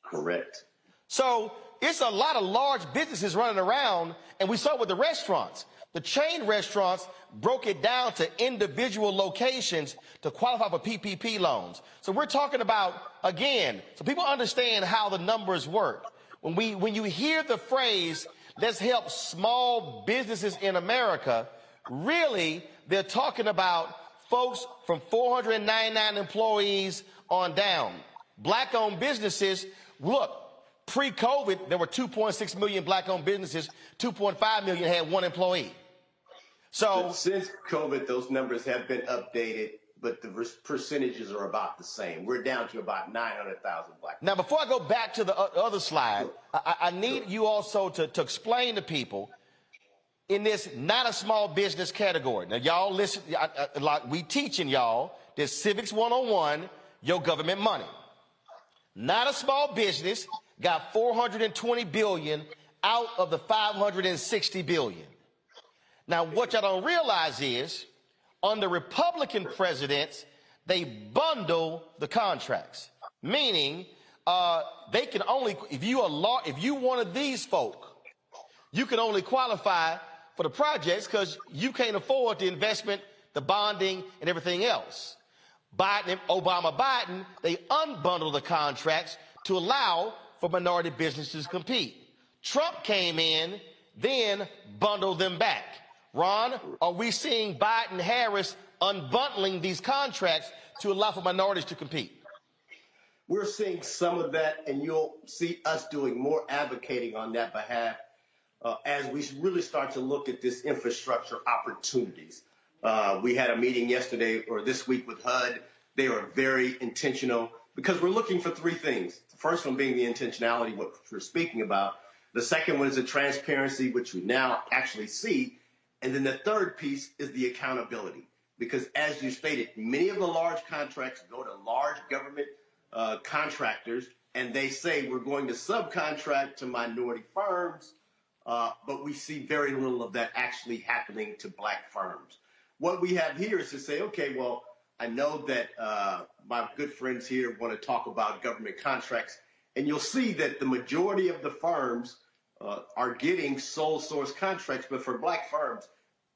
Correct. So it's a lot of large businesses running around, and we saw with the restaurants. The chain restaurants broke it down to individual locations to qualify for PPP loans. So we're talking about, again, so people understand how the numbers work. When you hear the phrase, let's help small businesses in America, really, they're talking about folks from 499 employees on down. Black-owned businesses, look, pre-COVID, there were 2.6 million black-owned businesses, 2.5 million had one employee. So since COVID, those numbers have been updated, but the percentages are about the same. We're down to about 900,000 black. Now, before I go back to the other slide, I need you also to explain to people in this not a small business category. Now, y'all listen, like we teaching y'all this Civics 101, your government money. Not a small business got $420 billion out of the $560 billion. Now, what y'all don't realize is, under Republican presidents, they bundle the contracts, meaning they can only, if you one of these folk, you can only qualify for the projects because you can't afford the investment, the bonding, and everything else. Obama-Biden, they unbundle the contracts to allow for minority businesses to compete. Trump came in, then bundled them back. Ron, are we seeing Biden-Harris unbundling these contracts to allow for minorities to compete? We're seeing some of that, and you'll see us doing more advocating on that behalf as we really start to look at this infrastructure opportunities. We had a meeting yesterday or this week with HUD. They are very intentional because we're looking for three things. The first one being the intentionality, what we're speaking about. The second one is the transparency, which we now actually see. And then the third piece is the accountability, because as you stated, many of the large contracts go to large government contractors, and they say we're going to subcontract to minority firms, but we see very little of that actually happening to black firms. What we have here is to say, okay, well, I know that my good friends here want to talk about government contracts, and you'll see that the majority of the firms are getting sole source contracts, but for black firms,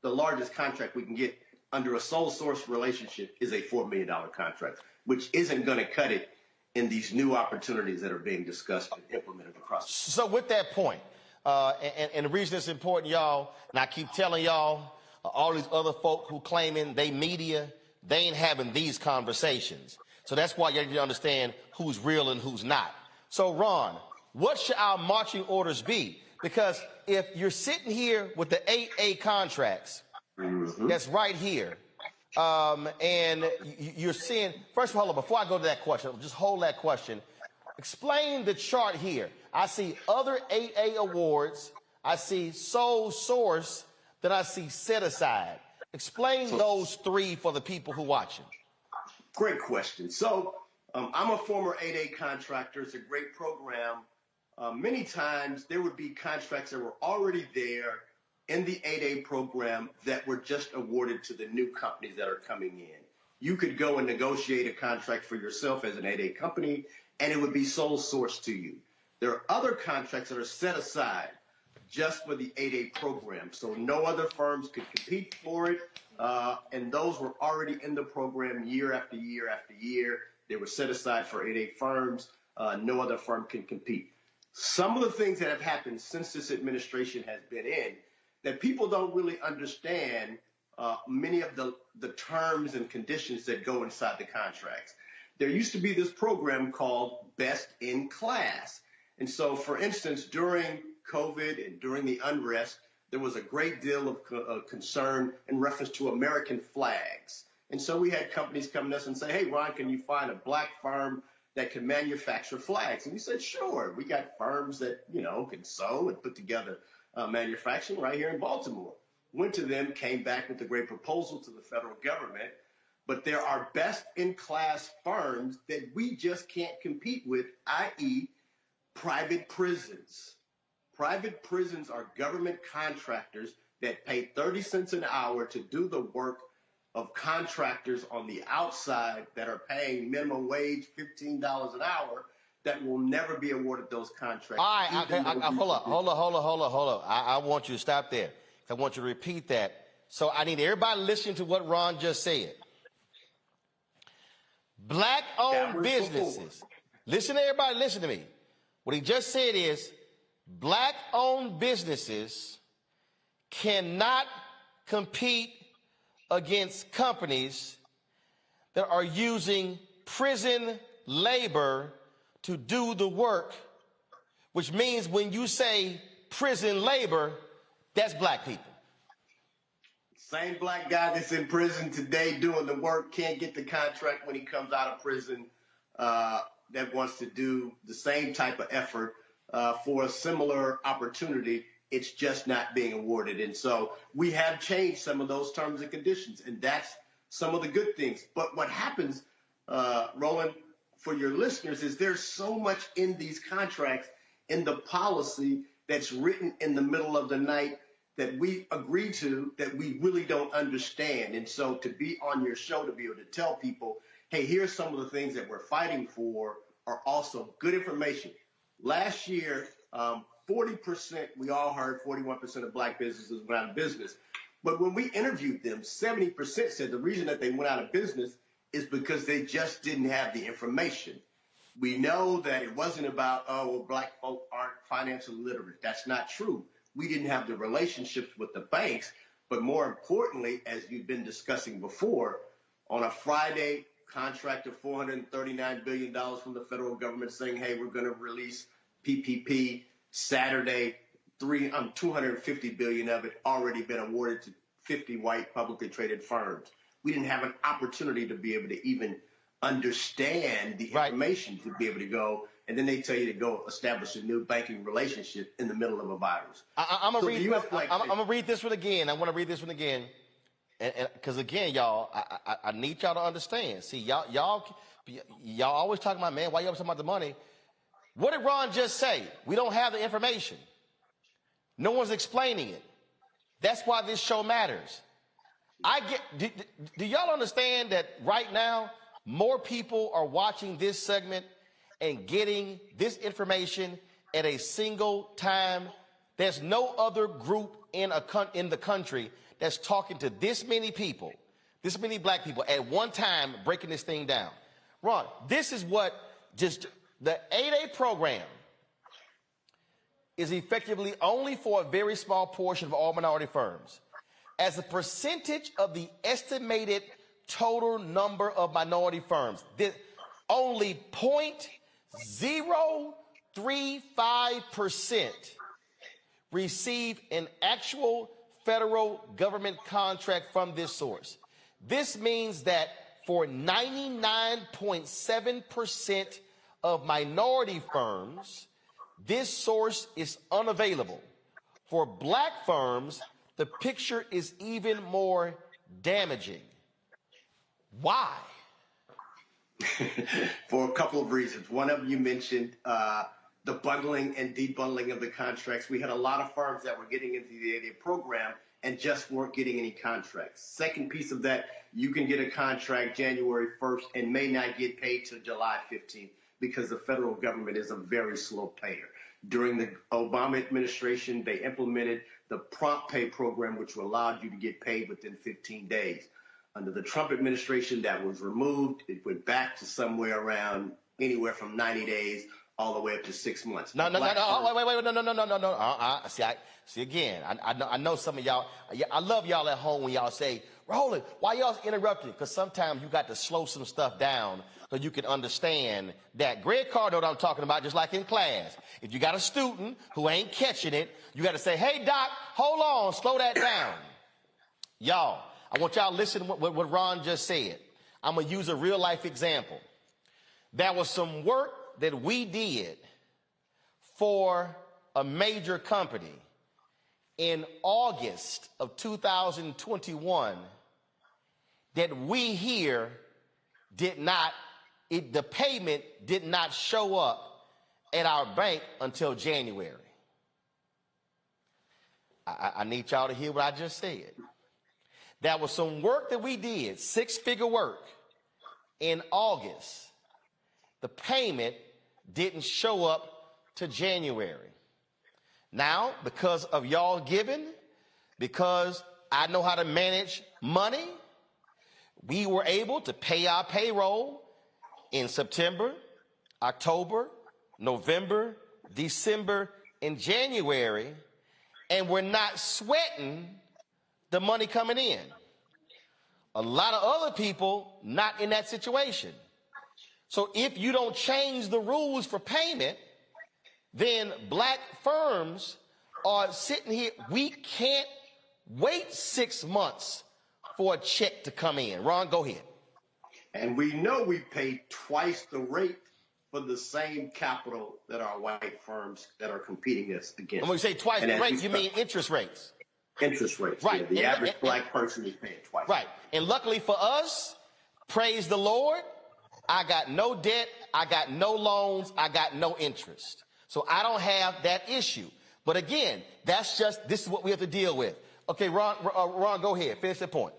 the largest contract we can get under a sole source relationship is a $4 million contract, which isn't going to cut it in these new opportunities that are being discussed and implemented across. So with that point, and the reason it's important, y'all, and I keep telling y'all, all these other folk who claiming they media, they ain't having these conversations. So that's why you need to understand who's real and who's not. So Ron, what should our marching orders be? Because if you're sitting here with the 8A contracts, that's right here, and you're seeing, first of all, before I go to that question, just hold that question. Explain the chart here. I see other 8A awards, I see sole source, then I see set aside. Explain those three for the people who are watching. Great question. So I'm a former 8A contractor. It's a great program. Many times there would be contracts that were already there in the 8A program that were just awarded to the new companies that are coming in. You could go and negotiate a contract for yourself as an 8A company, and it would be sole source to you. There are other contracts that are set aside just for the 8A program, so no other firms could compete for it, and those were already in the program year after year after year. They were set aside for 8A firms. No other firm can compete. Some of the things that have happened since this administration has been in that people don't really understand many of the terms and conditions that go inside the contracts. There used to be this program called Best in Class. And so, for instance, during COVID and during the unrest, there was a great deal of concern in reference to American flags. And so we had companies come to us and say, hey, Ron, can you find a black firm that can manufacture flags? And we said, sure. We got firms that, can sew and put together manufacturing right here in Baltimore. Went to them, came back with a great proposal to the federal government. But there are best-in-class firms that we just can't compete with, i.e., private prisons. Private prisons are government contractors that pay 30 cents an hour to do the work of contractors on the outside that are paying minimum wage $15 an hour that will never be awarded those contracts. All right, hold up. I want you to stop there. I want you to repeat that. So I need everybody listening to what Ron just said. Black-owned businesses. Listen to everybody, listen to me. What he just said is black-owned businesses cannot compete against companies that are using prison labor to do the work, which means when you say prison labor, that's black people. Same black guy that's in prison today doing the work can't get the contract when he comes out of prison that wants to do the same type of effort for a similar opportunity. It's just not being awarded. And so we have changed some of those terms and conditions, and that's some of the good things. But what happens, Roland, for your listeners, is there's so much in these contracts, in the policy that's written in the middle of the night that we agree to that we really don't understand. And so to be on your show, to be able to tell people, hey, here's some of the things that we're fighting for are also good information. Last year, 40%, we all heard 41% of black businesses went out of business. But when we interviewed them, 70% said the reason that they went out of business is because they just didn't have the information. We know that it wasn't about, oh, well, black folk aren't financially literate. That's not true. We didn't have the relationships with the banks. But more importantly, as you've been discussing before, on a Friday, contract of $439 billion from the federal government saying, hey, we're going to release PPP. Saturday, $250 billion of it already been awarded to 50 white publicly traded firms. We didn't have an opportunity to be able to even understand the information to be able to go, and then they tell you to go establish a new banking relationship in the middle of a virus. I'm going to read this one again. I want to read this one again. Because again, y'all, I need y'all to understand. See, y'all always talking about, man, why y'all talking about the money? What did Ron just say? We don't have the information. No one's explaining it. That's why this show matters. Do y'all understand that right now, more people are watching this segment and getting this information at a single time? There's no other group in the country that's talking to this many people, this many black people at one time, breaking this thing down. Ron, this is what just the 8A program is effectively only for a very small portion of all minority firms. As a percentage of the estimated total number of minority firms, only 0.035% receive an actual federal government contract from this source. This means that for 99.7% of minority firms, this source is unavailable. For black firms, the picture is even more damaging. Why? For a couple of reasons. One of them you mentioned, the bundling and debundling of the contracts. We had a lot of firms that were getting into the 8A program and just weren't getting any contracts. Second piece of that, you can get a contract January 1st and may not get paid till July 15th because the federal government is a very slow payer. During the Obama administration, they implemented the prompt pay program, which allowed you to get paid within 15 days. Under the Trump administration, that was removed. It went back to somewhere around anywhere from 90 days all the way up to 6 months. No. See, again, I know some of y'all, I love y'all at home when y'all say, Roland, why y'all interrupting? Because sometimes you got to slow some stuff down so you can understand that. Greg Carr know what I'm talking about, just like in class. If you got a student who ain't catching it, you got to say, hey, Doc, hold on, slow that down. Y'all, I want y'all to listen to what Ron just said. I'm going to use a real life example. There was some work that we did for a major company in August of 2021 that we here the payment did not show up at our bank until January. I need y'all to hear what I just said. There was some work that we did, 6-figure work, in August. The payment didn't show up to January. Now, because of y'all giving, because I know how to manage money, we were able to pay our payroll in September, October, November, December, and January, and we're not sweating the money coming in. A lot of other people not in that situation. So if you don't change the rules for payment, then black firms are sitting here. We can't wait 6 months for a check to come in. Ron, go ahead. And we know we pay twice the rate for the same capital that our white firms that are competing us against. And when you say twice the rate, you mean interest rates. Interest rates. Right. Yeah, the average black person is paying twice. Right. And luckily for us, praise the Lord, I got no debt, I got no loans, I got no interest. So I don't have that issue. But again, this is what we have to deal with. Okay, Ron, go ahead. Finish the point.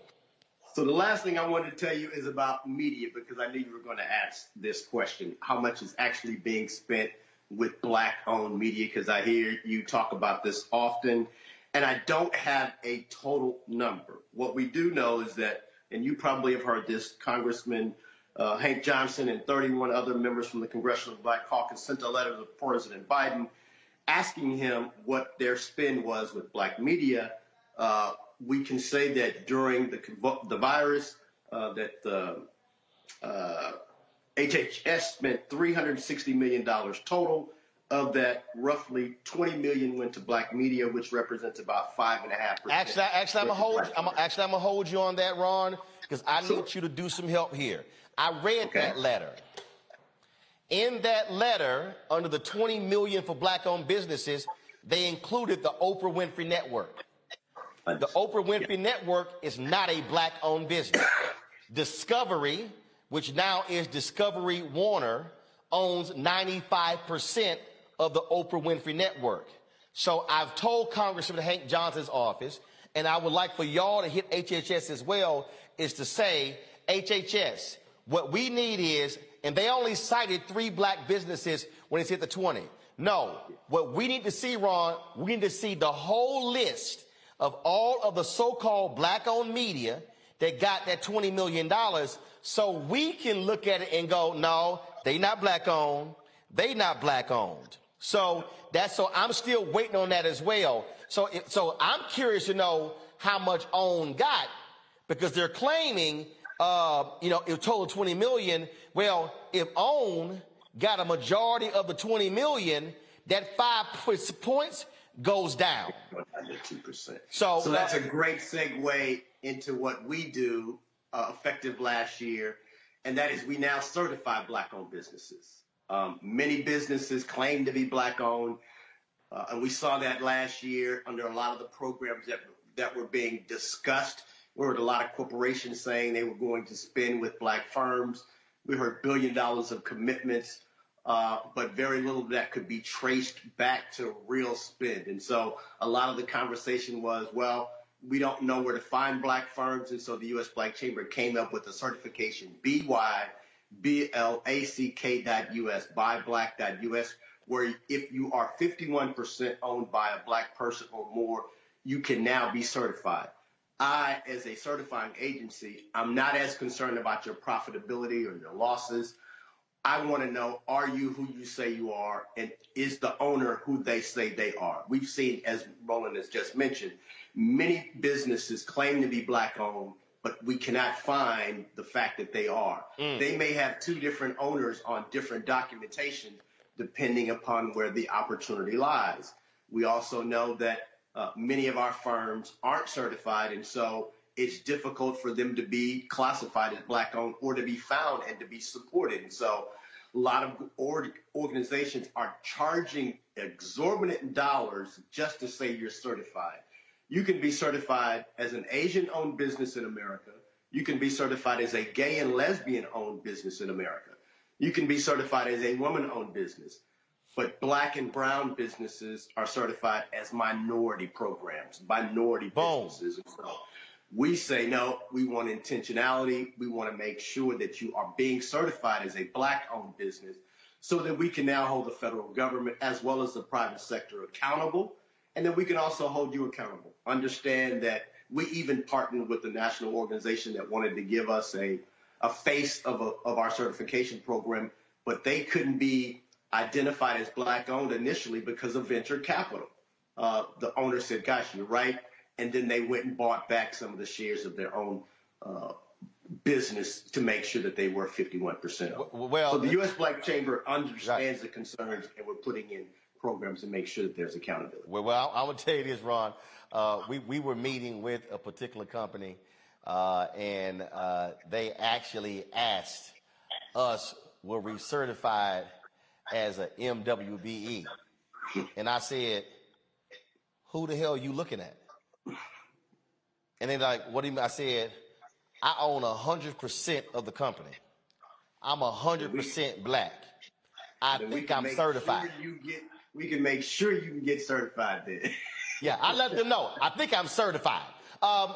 So the last thing I wanted to tell you is about media, because I knew you were going to ask this question. How much is actually being spent with black-owned media? Because I hear you talk about this often, and I don't have a total number. What we do know is that, and you probably have heard this, Congressman Hank Johnson and 31 other members from the Congressional Black Caucus sent a letter to President Biden asking him what their spend was with black media. We can say that during the virus, that HHS spent $360 million total. Of that, roughly $20 million went to black media, which represents about 5.5%. Actually, I'm gonna hold you on that, Ron, because I need you to do some help here. I read that letter. In that letter, under the $20 million for black-owned businesses, they included the Oprah Winfrey Network. The Oprah Winfrey Network is not a black-owned business. Discovery, which now is Discovery Warner, owns 95% of the Oprah Winfrey Network. So I've told Congressman Hank Johnson's office, and I would like for y'all to hit HHS as well, is to say, HHS, what we need is, and they only cited 3 black businesses when it's hit the 20. No, what we need to see, Ron, we need to see the whole list of all of the so-called black-owned media that got that $20 million, so we can look at it and go, no, they not black-owned, they not black-owned. So I'm still waiting on that as well. So I'm curious to know how much OWN got, because they're claiming, it total $20 million. Well, if OWN got a majority of the $20 million, that 5 points goes down. 2%. So that's a great segue into what we do effective last year, and that is we now certify black-owned businesses. Many businesses claim to be black-owned, and we saw that last year under a lot of the programs that were being discussed. We heard a lot of corporations saying they were going to spend with black firms. We heard $1 billion of commitments, but very little of that could be traced back to real spend. And so a lot of the conversation was, well, we don't know where to find black firms, and so the U.S. Black Chamber came up with the certification BYBLACK.US, buyblack.us, where if you are 51% owned by a black person or more, you can now be certified. I, as a certifying agency, I'm not as concerned about your profitability or your losses. I want to know, are you who you say you are, and is the owner who they say they are? We've seen, as Roland has just mentioned, many businesses claim to be black-owned, but we cannot find the fact that they are. They may have 2 different owners on different documentation, depending upon where the opportunity lies. We also know that many of our firms aren't certified, and so it's difficult for them to be classified as black-owned or to be found and to be supported. And so a lot of organizations are charging exorbitant dollars just to say you're certified. You can be certified as an Asian-owned business in America. You can be certified as a gay and lesbian-owned business in America. You can be certified as a woman-owned business. But black and brown businesses are certified as minority programs, minority businesses. And so we say, no, we want intentionality. We want to make sure that you are being certified as a black-owned business so that we can now hold the federal government as well as the private sector accountable. And then we can also hold you accountable. Understand that we even partnered with the national organization that wanted to give us a face of our certification program, but they couldn't be identified as Black-owned initially because of venture capital. The owner said, gosh, you're right. And then they went and bought back some of the shares of their own business to make sure that they were 51% owned. Well, so the U.S. Black Chamber understands the concerns, and we're putting in programs to make sure that there's accountability. Well, I'm going to tell you this, Ron. We were meeting with a particular company, and they actually asked us, were we certified as a MWBE? And I said, who the hell are you looking at? And they're like, what do you mean? I said, I own 100% of the company. I'm 100% Black. I think I'm certified. We can make sure you can get certified then. Yeah, I let them know. I think I'm certified.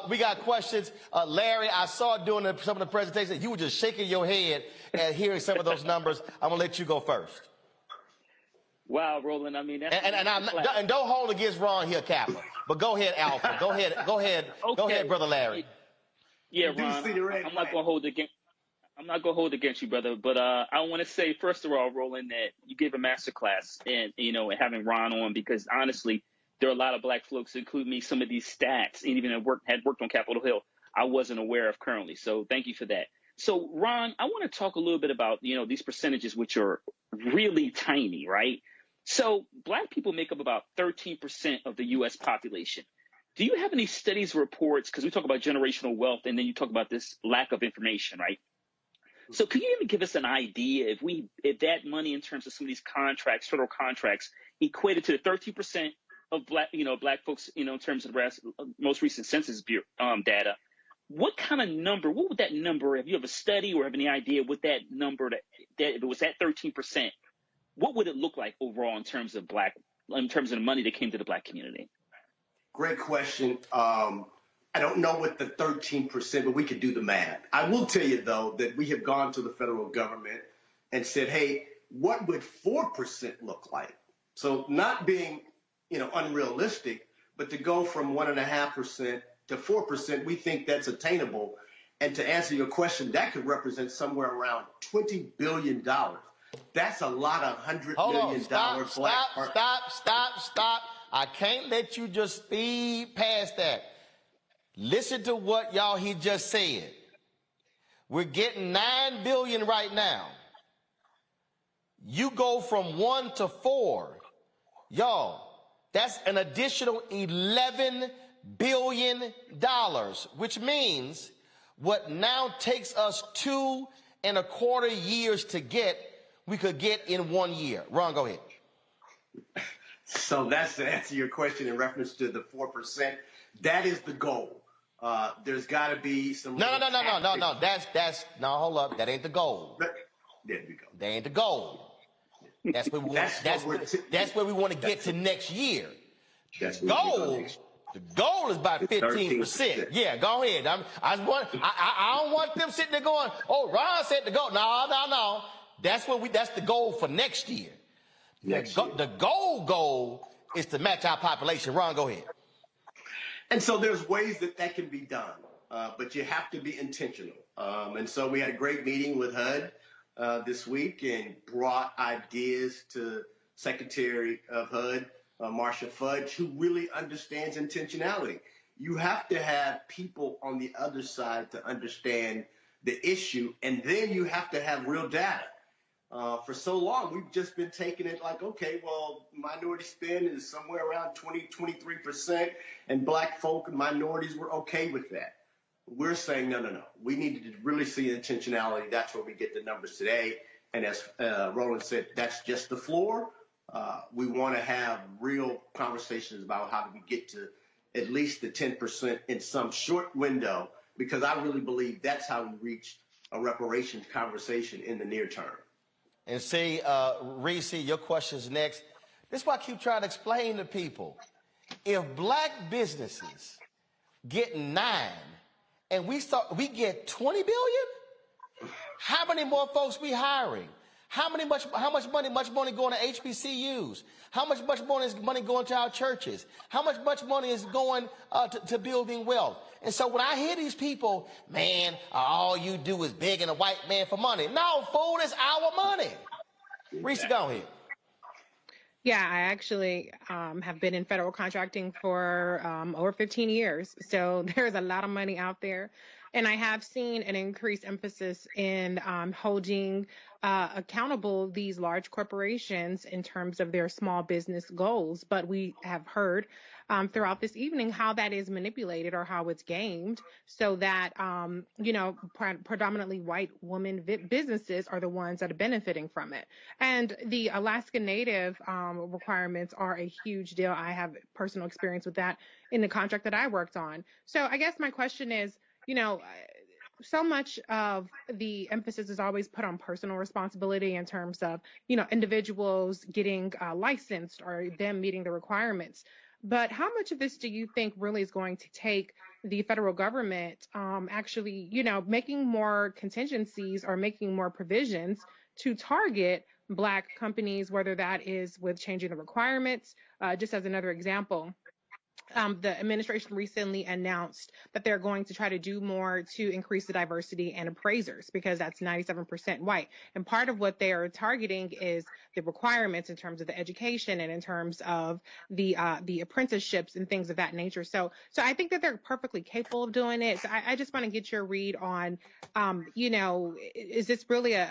We got questions. Larry, I saw during some of the presentations, you were just shaking your head at hearing some of those numbers. I'm going to let you go first. Wow, Roland, I mean, that's and don't hold against Ron here, Kappa. But go ahead, Alpha. Go ahead, Brother Larry. Yeah, Ron, I'm not going to hold against you, brother. But I want to say, first of all, Roland, that you gave a master class and, and having Ron on, because honestly, there are a lot of Black folks, including me, some of these stats, and even had worked on Capitol Hill, I wasn't aware of currently. So thank you for that. So, Ron, I want to talk a little bit about, these percentages, which are really tiny, right? So Black people make up about 13% of the U.S. population. Do you have any studies or reports? Because we talk about generational wealth, and then you talk about this lack of information, right? So can you even give us an idea if that money in terms of some of these contracts, federal contracts, equated to the 13% of Black folks, in terms of the most recent census data? What kind of number? What would that number? If you have a study or have any idea what that number that if it was at 13%? What would it look like overall in terms of the money that came to the Black community? Great question. I don't know what the 13%, but we could do the math. I will tell you, though, that we have gone to the federal government and said, hey, what would 4% look like? So not being, unrealistic, but to go from 1.5% to 4%, we think that's attainable. And to answer your question, that could represent somewhere around $20 billion. That's a lot of $100 million. Stop. I can't let you just speed past that. Listen to what he just said. We're getting $9 billion right now. You go from 1 to 4. That's an additional $11 billion, which means what now takes us 2.25 years to get, we could get in 1 year. Ron, go ahead. So that's to answer your question in reference to the 4%. That is the goal. There's got to be some. No. Hold up. That ain't the goal. There we go. That ain't the goal. That's where we want. That's where we want to get to next year. That's the goal. The goal is about 15%. Yeah, go ahead. I don't want them sitting there going, "Oh, Ron said the goal." No. That's the goal for next year. The goal is to match our population. Ron, go ahead. And so there's ways that can be done, but you have to be intentional. And so we had a great meeting with HUD this week and brought ideas to Secretary of HUD, Marsha Fudge, who really understands intentionality. You have to have people on the other side to understand the issue, and then you have to have real data. For so long, we've just been taking it like, okay, well, minority spend is somewhere around 23%, and Black folk and minorities were okay with that. We're saying, no. We needed to really see intentionality. That's where we get the numbers today. And as Roland said, that's just the floor. We want to have real conversations about how do we get to at least the 10% in some short window, because I really believe that's how we reach a reparations conversation in the near term. And see, Reese, your question's next. This is why I keep trying to explain to people. If Black businesses get 9 and we get 20 billion, how many more folks we hiring? How much money going to HBCUs? How much money going to our churches? How much money is going to building wealth? And so when I hear these people, man, all you do is begging a white man for money. No, fool, it's our money. Reese, go ahead. Yeah, I actually have been in federal contracting for over 15 years. So there's a lot of money out there. And I have seen an increased emphasis in holding accountable these large corporations in terms of their small business goals. But we have heard throughout this evening how that is manipulated or how it's gamed so that, predominantly white women businesses are the ones that are benefiting from it. And the Alaska Native requirements are a huge deal. I have personal experience with that in the contract that I worked on. So I guess my question is, so much of the emphasis is always put on personal responsibility in terms of, individuals getting licensed or them meeting the requirements. But how much of this do you think really is going to take the federal government actually, making more contingencies or making more provisions to target Black companies, whether that is with changing the requirements? Just as another example, the administration recently announced that they're going to try to do more to increase the diversity in appraisers because that's 97% white. And part of what they are targeting is the requirements in terms of the education and in terms of the apprenticeships and things of that nature. So I think that they're perfectly capable of doing it. So I just want to get your read on, is this really a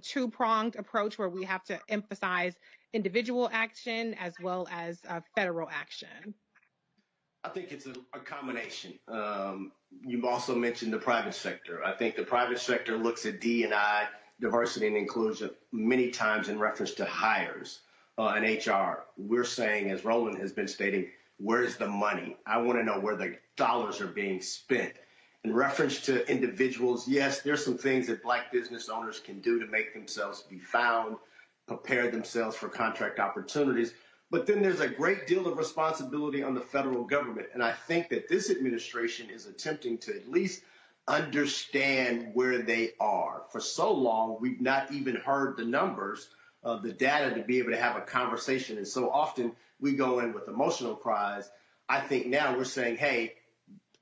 two-pronged approach where we have to emphasize individual action as well as federal action? I think it's a combination. You've also mentioned the private sector. I think the private sector looks at D&I, diversity and inclusion, many times in reference to hires and HR. We're saying, as Roland has been stating, where's the money? I want to know where the dollars are being spent. In reference to individuals, yes, there's some things that Black business owners can do to make themselves be found, prepare themselves for contract opportunities. But then there's a great deal of responsibility on the federal government. And I think that this administration is attempting to at least understand where they are. For so long, we've not even heard the numbers of the data to be able to have a conversation. And so often we go in with emotional cries. I think now we're saying, hey,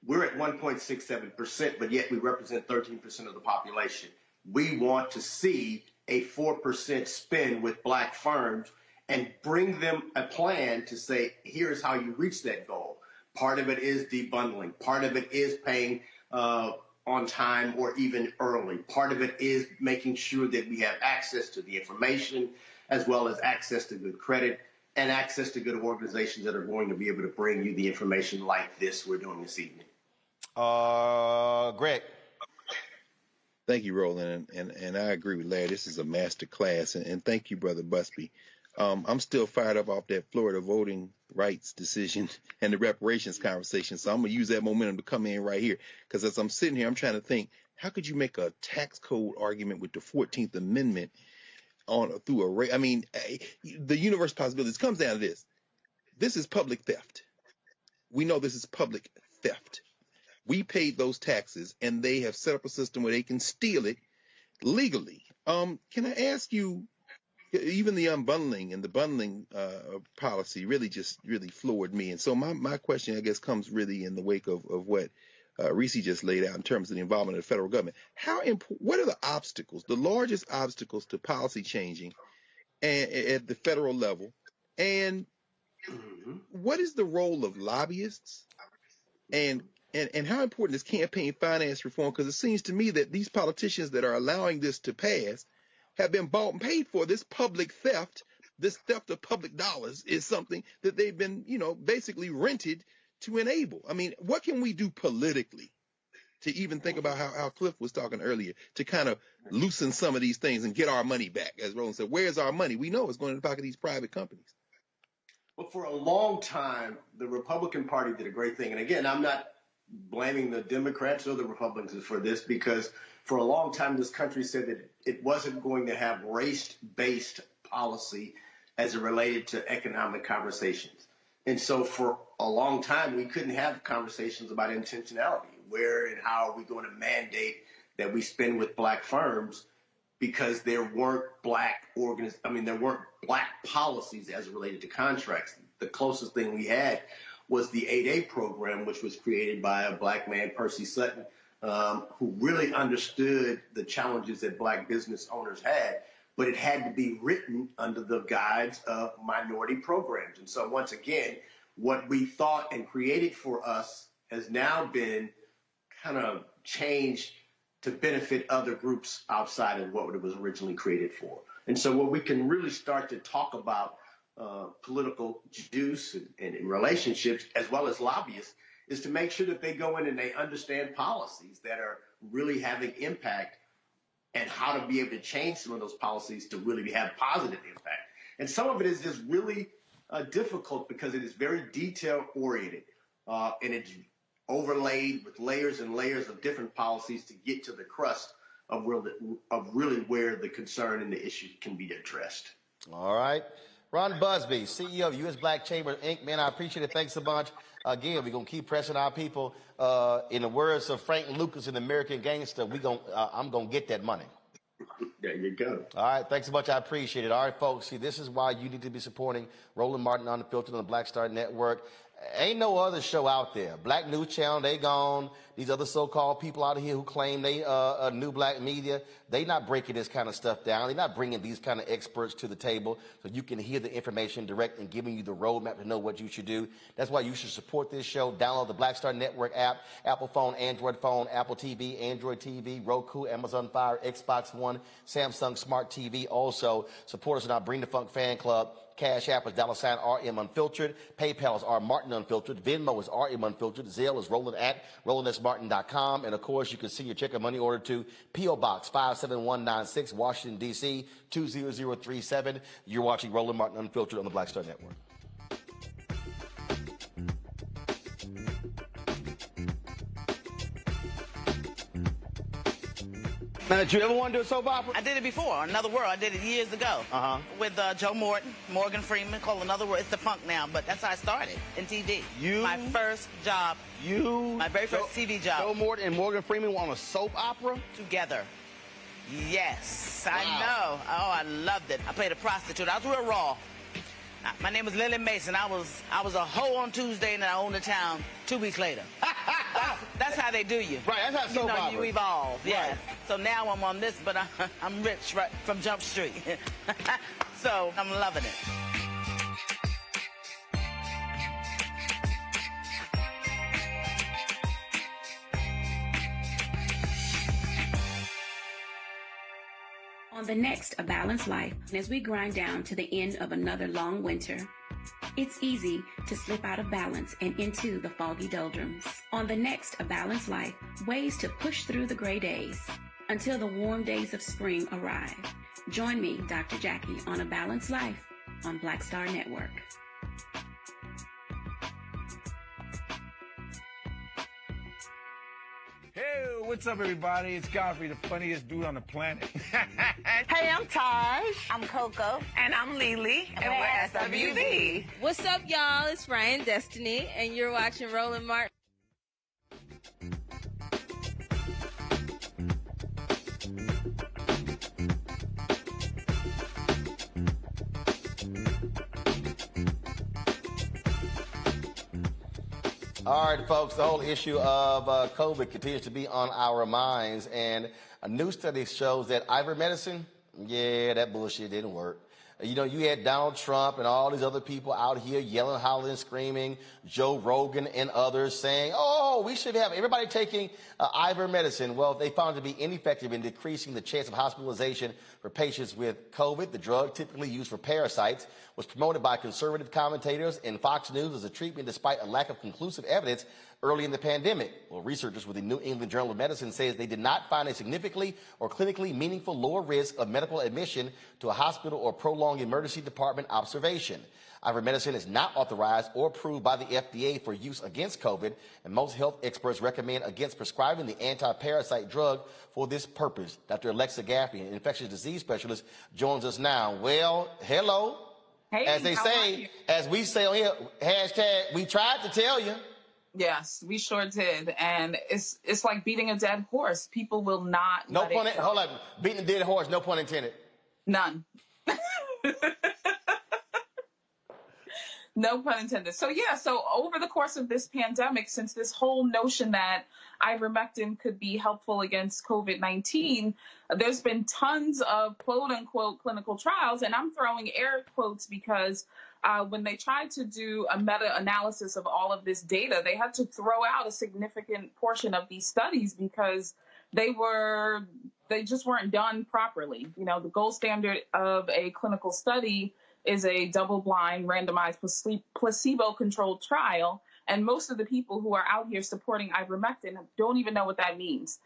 we're at 1.67%, but yet we represent 13% of the population. We want to see a 4% spend with Black firms and bring them a plan to say, here's how you reach that goal. Part of it is debundling. Part of it is paying on time or even early. Part of it is making sure that we have access to the information as well as access to good credit and access to good organizations that are going to be able to bring you the information like this we're doing this evening. Greg. Thank you, Roland. And I agree with Larry. This is a master class. And thank you, Brother Busby. I'm still fired up off that Florida voting rights decision and the reparations conversation. So I'm going to use that momentum to come in right here. Because as I'm sitting here, I'm trying to think, how could you make a tax code argument with the 14th Amendment through a rate? I mean, the universe possibilities comes down to this. This is public theft. We know this is public theft. We paid those taxes, and they have set up a system where they can steal it legally. Can I ask you, even the unbundling and the bundling policy really floored me. And so my question, I guess, comes really in the wake of what Reese just laid out in terms of the involvement of the federal government. What are the obstacles, the largest obstacles to policy changing at the federal level? And what is the role of lobbyists? And how important is campaign finance reform? Because it seems to me that these politicians that are allowing this to pass have been bought and paid for. This public theft, this theft of public dollars is something that they've been, basically rented to enable. I mean, what can we do politically to even think about how Cliff was talking earlier to kind of loosen some of these things and get our money back? As Roland said, where's our money? We know it's going in the pocket of these private companies. Well, for a long time, the Republican Party did a great thing. And again, I'm not blaming the Democrats or the Republicans for this, because for a long time, this country said that it wasn't going to have race-based policy as it related to economic conversations. And so for a long time, we couldn't have conversations about intentionality. Where and how are we going to mandate that we spend with Black firms because there weren't there weren't black policies as related to contracts. The closest thing we had was the 8A program, which was created by a black man, Percy Sutton, who really understood the challenges that black business owners had, but it had to be written under the guides of minority programs. And so once again, what we thought and created for us has now been kind of changed to benefit other groups outside of what it was originally created for. And so what we can really start to talk about political juice and relationships, as well as lobbyists, is to make sure that they go in and they understand policies that are really having impact and how to be able to change some of those policies to really have positive impact. And some of it is just really difficult because it is very detail oriented and it's overlaid with layers and layers of different policies to get to the crust of really where the concern and the issue can be addressed. All right. Ron Busby, CEO of U.S. Black Chamber, Inc. Man, I appreciate it. Thanks a bunch. Again, we're going to keep pressing our people. In the words of Frank Lucas in American Gangster, I'm going to get that money. There you go. All right. Thanks so much. I appreciate it. All right, folks. See, this is why you need to be supporting Roland Martin Unfiltered on the Black Star Network. Ain't no other show out there. Black News Channel, they gone. These other so-called people out here who claim they new black media, they not breaking this kind of stuff down. They're not bringing these kind of experts to the table so you can hear the information direct and giving you the roadmap to know what you should do. That's why you should support this show. Download the Black Star Network app, Apple phone, Android phone, Apple TV, Android TV, Roku, Amazon Fire, Xbox One, Samsung Smart TV. Also, support us in our Bring the Funk fan club. Cash App is $RM Unfiltered. PayPal is R Martin Unfiltered. Venmo is RM Unfiltered. Zelle is Roland at RolandSMartin.com. And of course, you can send your check or money order to P.O. Box 57196, Washington, D.C. 20037. You're watching Roland Martin Unfiltered on the Black Star Network. Now, did you ever want to do a soap opera? I did it before, Another World. I did it years ago. With Joe Morgan Freeman, called Another World. It's the funk now, but that's how I started in TV. My first job. My very first TV job. Joe Morton and Morgan Freeman were on a soap opera? Together. Yes, wow. I know. Oh, I loved it. I played a prostitute. I was real raw. My name was Lily Mason. I was a hoe on Tuesday and I owned the town 2 weeks later. That's how they do you. Right, that's how soap opera. You evolve, yeah. Right. So now I'm on this, but I'm rich right from Jump Street. So I'm loving it. On the next A Balanced Life, as we grind down to the end of another long winter, it's easy to slip out of balance and into the foggy doldrums. On the next A Balanced Life, ways to push through the gray days until the warm days of spring arrive. Join me, Dr. Jackie, on A Balanced Life on Black Star Network. Hey, what's up, everybody? It's Godfrey, the funniest dude on the planet. Hey, I'm Taj. I'm Coco. And I'm Lily. And we're SWV. What's up, y'all? It's Ryan Destiny, and you're watching Roland Martin. All right, folks, the whole issue of COVID continues to be on our minds, and a new study shows that ivermectin, yeah, that bullshit didn't work. You know, you had Donald Trump and all these other people out here yelling, hollering, screaming, Joe Rogan and others saying, oh, we should have everybody taking ivermectin. Well, they found it to be ineffective in decreasing the chance of hospitalization for patients with COVID. The drug, typically used for parasites, was promoted by conservative commentators and Fox News as a treatment despite a lack of conclusive evidence early in the pandemic. Well, researchers with the New England Journal of Medicine says they did not find a significantly or clinically meaningful lower risk of medical admission to a hospital or prolonged emergency department observation. Ivermectin is not authorized or approved by the FDA for use against COVID, and most health experts recommend against prescribing the anti-parasite drug for this purpose. Dr. Alexa Gaffney, an infectious disease specialist, joins us now. Well, hello. Hey, as they say, as we say on here, hashtag, we tried to tell you. Yes, we sure did. And it's like beating a dead horse. People will not. No pun. Hold on. Beating a dead horse. No pun intended. None. No pun intended. So over the course of this pandemic, since this whole notion that ivermectin could be helpful against COVID-19, there's been tons of quote unquote clinical trials, and I'm throwing air quotes because when they tried to do a meta-analysis of all of this data, they had to throw out a significant portion of these studies because they just weren't done properly. You know, the gold standard of a clinical study is a double-blind, randomized, placebo-controlled trial. And most of the people who are out here supporting ivermectin don't even know what that means.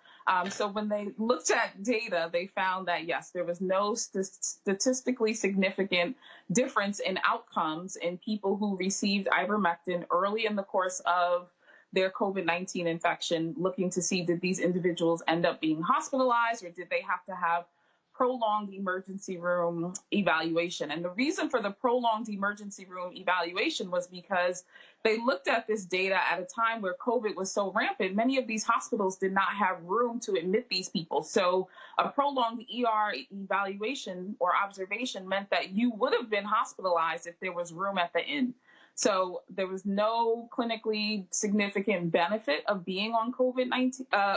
So when they looked at data, they found that, yes, there was no statistically significant difference in outcomes in people who received ivermectin early in the course of their COVID-19 infection, looking to see did these individuals end up being hospitalized or did they have to have prolonged emergency room evaluation. And the reason for the prolonged emergency room evaluation was because they looked at this data at a time where COVID was so rampant. Many of these hospitals did not have room to admit these people. So a prolonged ER evaluation or observation meant that you would have been hospitalized if there was room at the inn. So there was no clinically significant benefit of being on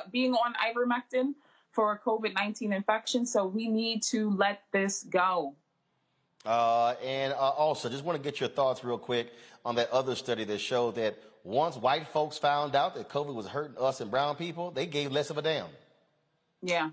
being on ivermectin for a COVID-19 infection. So we need to let this go. And also, just want to get your thoughts real quick on that other study that showed that once white folks found out that COVID was hurting us and brown people, they gave less of a damn. Yeah.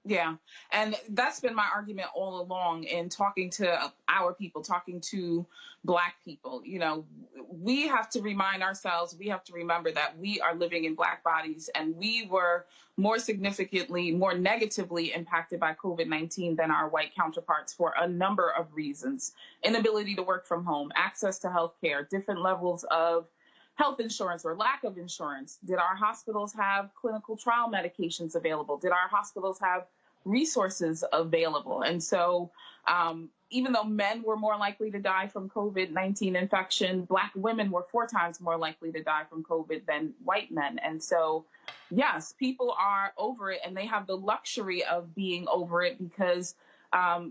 Yeah. And that's been my argument all along in talking to our people, talking to Black people. You know, we have to remind ourselves, we have to remember that we are living in Black bodies and we were more significantly, more negatively impacted by COVID-19 than our white counterparts for a number of reasons. Inability to work from home, access to health care, different levels of health insurance or lack of insurance. Did our hospitals have clinical trial medications available? Did our hospitals have resources available? And so even though men were more likely to die from COVID-19 infection, Black women were 4 times more likely to die from COVID than white men. And so, yes, people are over it and they have the luxury of being over it because,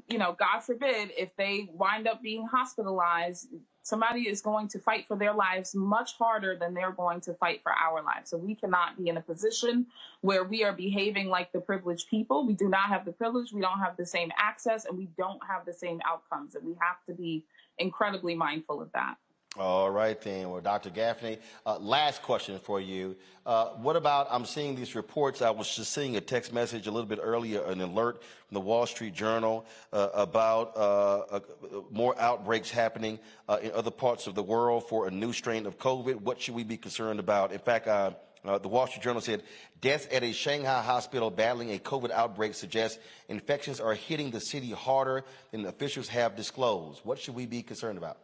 you know, God forbid, if they wind up being hospitalized, somebody is going to fight for their lives much harder than they're going to fight for our lives. So we cannot be in a position where we are behaving like the privileged people. We do not have the privilege. We don't have the same access and we don't have the same outcomes. And we have to be incredibly mindful of that. All right, then. Well, Dr. Gaffney, last question for you. What about, I'm seeing these reports, I was just seeing a text message a little bit earlier, an alert from the Wall Street Journal about more outbreaks happening in other parts of the world for a new strain of COVID. What should we be concerned about? In fact, the Wall Street Journal said deaths at a Shanghai hospital battling a COVID outbreak suggests infections are hitting the city harder than officials have disclosed. What should we be concerned about?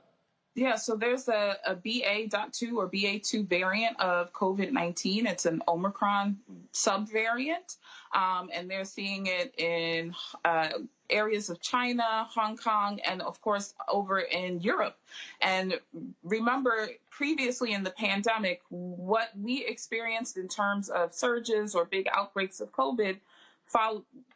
Yeah, so there's a BA.2 or BA2 variant of COVID-19. It's an Omicron subvariant, and they're seeing it in areas of China, Hong Kong, and of course over in Europe. And remember, previously in the pandemic, what we experienced in terms of surges or big outbreaks of COVID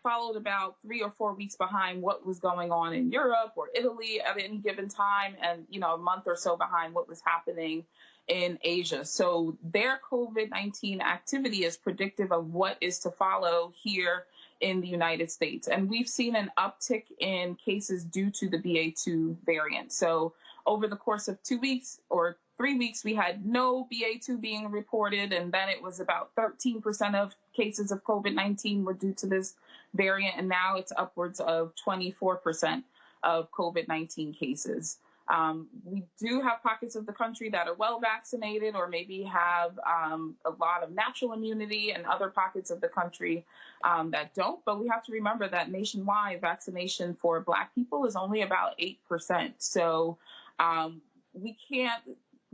followed about 3 or 4 weeks behind what was going on in Europe or Italy at any given time, and a month or so behind what was happening in Asia. So their COVID-19 activity is predictive of what is to follow here in the United States. And we've seen an uptick in cases due to the BA2 variant. So over the course of 2 weeks or 3 weeks, we had no BA2 being reported, and then it was about 13% of cases of COVID-19 were due to this variant, and now it's upwards of 24% of COVID-19 cases. We do have pockets of the country that are well vaccinated or maybe have a lot of natural immunity, and other pockets of the country that don't. But we have to remember that nationwide vaccination for Black people is only about 8%. So we can't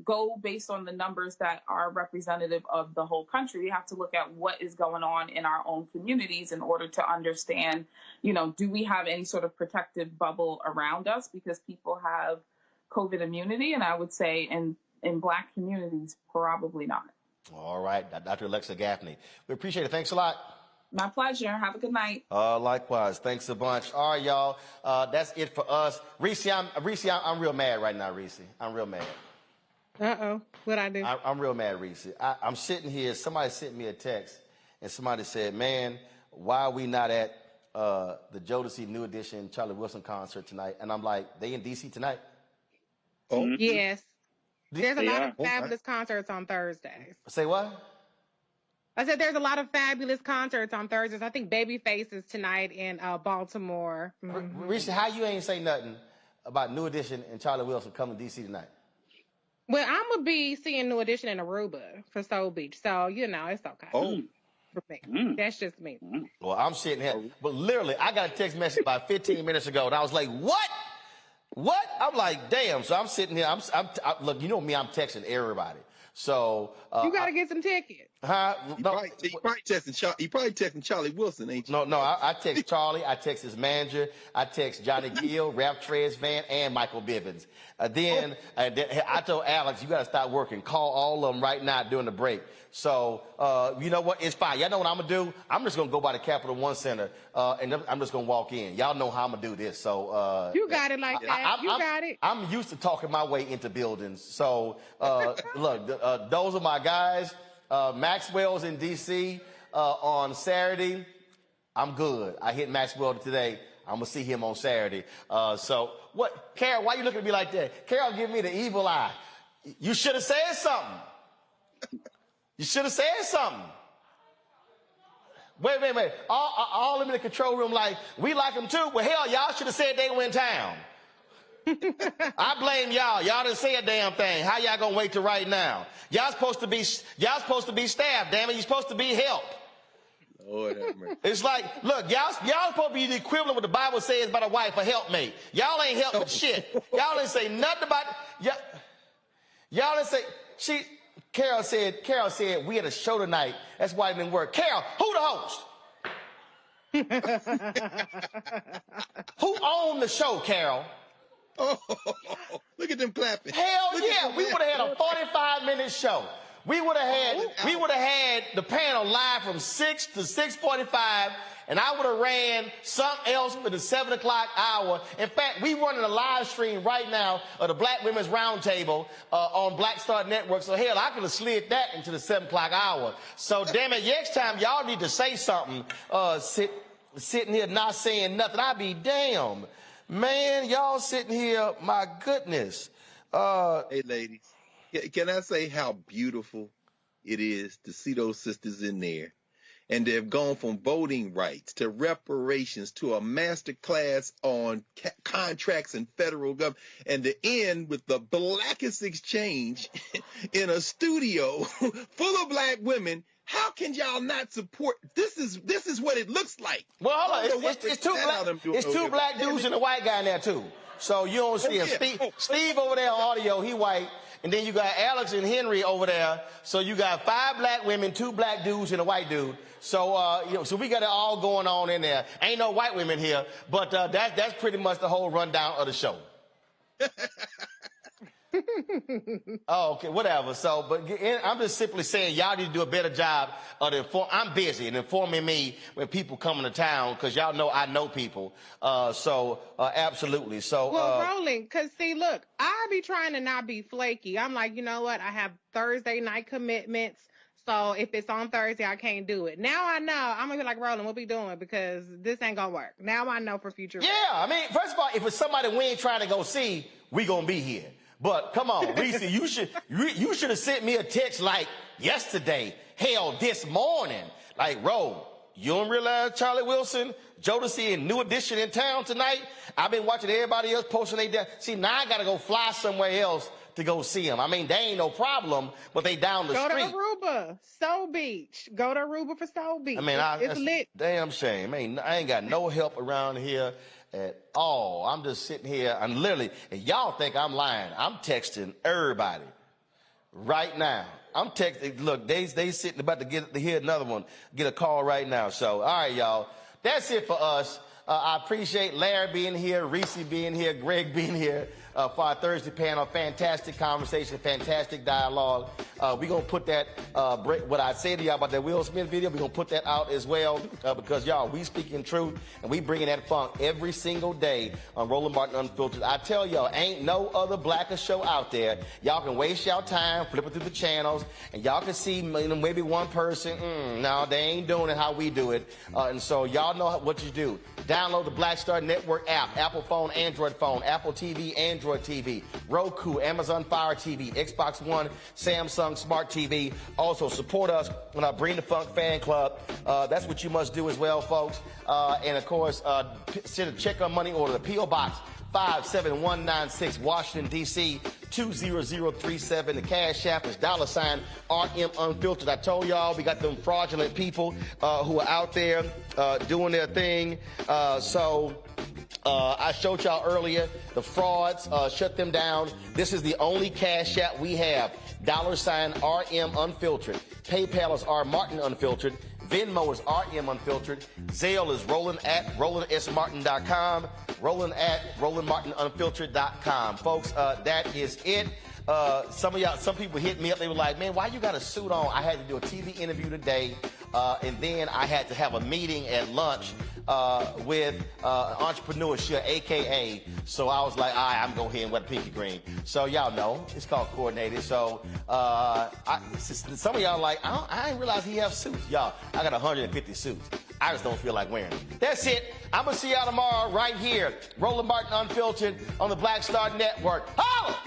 go based on the numbers that are representative of the whole country. We have to look at what is going on in our own communities in order to understand, do we have any sort of protective bubble around us because people have COVID immunity? And I would say in Black communities, probably not. All right, Dr. Alexa Gaffney. We appreciate it. Thanks a lot. My pleasure. Have a good night. Likewise. Thanks a bunch. All right, y'all. That's it for us. Reese, I'm real mad right now, Reese. I'm real mad. Uh-oh. What'd I do? I'm real mad, Reese. I'm sitting here. Somebody sent me a text, and somebody said, man, why are we not at the Jodeci New Edition Charlie Wilson concert tonight? And I'm like, they in D.C. tonight? Oh, yes. There's a lot of fabulous concerts on Thursdays. Say what? I said there's a lot of fabulous concerts on Thursdays. I think Babyface is tonight in Baltimore. Mm-hmm. Reese, how you ain't say nothing about New Edition and Charlie Wilson coming to D.C. tonight? Well, I'm going to be seeing New Edition in Aruba for Soul Beach. So, it's okay. Oh. For me. That's just me. Well, I'm sitting here. But literally, I got a text message about 15 minutes ago, and I was like, what? What? I'm like, damn. So I'm sitting here. Look, you know me, I'm texting everybody. So you got to get some tickets. Huh? You probably texting Charlie Wilson, ain't you? No. I text Charlie. I text his manager. I text Johnny Gill, Rap Trez Van, and Michael Bivens. Then I told Alex, you got to start working. Call all of them right now during the break. So you know what? It's fine. Y'all know what I'm gonna do? I'm just gonna go by the Capital One Center, and I'm just gonna walk in. Y'all know how I'm gonna do this. So you got it like that. You got it. I'm used to talking my way into buildings. So look, those are my guys. Maxwell's in D.C. On Saturday. I'm good. I hit Maxwell today. I'm gonna see him on Saturday. So what, Carol? Why you looking at me like that? Carol, give me the evil eye. You should have said something. You should have said something. Wait. All them in the control room like, we like them too. Well, hell, y'all should have said they were in town. I blame y'all. Y'all didn't say a damn thing. How y'all gonna wait till right now? Y'all supposed to be staff, damn it. You're supposed to be help. Lord have mercy. It's like, look, y'all supposed to be the equivalent of what the Bible says about a wife, a helpmate. Y'all ain't helping shit. Y'all didn't say nothing about y'all didn't say Carol said we had a show tonight. That's why it didn't work. Carol, who the host? Who owned the show, Carol? Oh, look at them clapping. Hell yeah, we would have had a 45-minute show. We would have had the panel live from 6 to 6:45, and I would have ran something else for the 7 o'clock hour. In fact, we running a live stream right now of the Black Women's Roundtable on Black Star Network. So hell, I could have slid that into the 7 o'clock hour. So damn it, next time y'all need to say something. Sitting here not saying nothing, I be damned. Man, y'all sitting here, my goodness. Hey, ladies, can I say how beautiful it is to see those sisters in there? And they've gone from voting rights to reparations to a master class on contracts and federal government, and to end with the blackest exchange in a studio full of black women. How can y'all not support? This is what it looks like. Well, hold on. It's two black dudes and a white guy in there too. So you don't see him. Steve over there on audio, he white. And then you got Alex and Henry over there. So you got 5 black women, 2 black dudes, and a white dude. So so we got it all going on in there. Ain't no white women here, but that's pretty much the whole rundown of the show. Oh, okay, whatever. So, but I'm just simply saying y'all need to do a better job of I'm busy and informing me when people come into town, because y'all know I know people. Absolutely. So, well, Roland, because see, look, I be trying to not be flaky. I'm like, you know what? I have Thursday night commitments. So if it's on Thursday, I can't do it. Now I know. I'm going to be like, Roland, what we doing? Because this ain't going to work. Now I know for future. Yeah, I mean, first of all, if it's somebody we ain't trying to go see, we going to be here. But come on, Reese, you should have sent me a text like yesterday, hell, this morning. Like, Ro, you don't realize Charlie Wilson, Jodeci, and New Edition in town tonight? I've been watching everybody else posting they down. See, now I got to go fly somewhere else to go see them. I mean, they ain't no problem, but they down the street. Go to Aruba, Soul Beach. Go to Aruba for Soul Beach. I mean, it's lit. Damn shame. I ain't got no help around here at all. I'm just sitting here and literally, and y'all think I'm lying. I'm texting everybody right now. I'm texting. Look, they sitting about to hear another one, get a call right now. So, all right, y'all. That's it for us. I appreciate Larry being here, Reese being here, Greg being here. for our Thursday panel. Fantastic conversation, fantastic dialogue. We're going to put that, what I said to y'all about that Will Smith video, we're going to put that out as well because, y'all, we speaking truth and we bringing that funk every single day on Roland Martin Unfiltered. I tell y'all, ain't no other blacker show out there. Y'all can waste y'all time flipping through the channels and y'all can see maybe one person, no, they ain't doing it how we do it. And so y'all know what you do. Download the Black Star Network app, Apple phone, Android phone, Apple TV, Android TV, Roku, Amazon Fire TV, Xbox One, Samsung Smart TV. Also, support us on our Bring the Funk fan club. That's what you must do as well, folks. And, of course, send a check on money order to P.O. Box 57196, Washington, D.C., 20037. The Cash App is $RM Unfiltered. I told y'all we got them fraudulent people who are out there doing their thing. I showed y'all earlier the frauds. Shut them down. This is the only Cash App we have. $RM Unfiltered. PayPal is R Martin Unfiltered. Venmo is RM Unfiltered. Zelle is Roland at RolandSMartin.com. Roland at RolandMartinUnfiltered.com. Folks, that is it. Some people hit me up. They were like, man, why you got a suit on? I had to do a TV interview today, and then I had to have a meeting at lunch with entrepreneurship, a.k.a. So I was like, all right, I'm going to go ahead and wear the pinky green. So y'all know, it's called coordinated. So some of y'all like, I didn't realize he have suits. Y'all, I got 150 suits. I just don't feel like wearing them. That's it. I'm going to see y'all tomorrow right here. Roland Martin Unfiltered on the Black Star Network. Holla!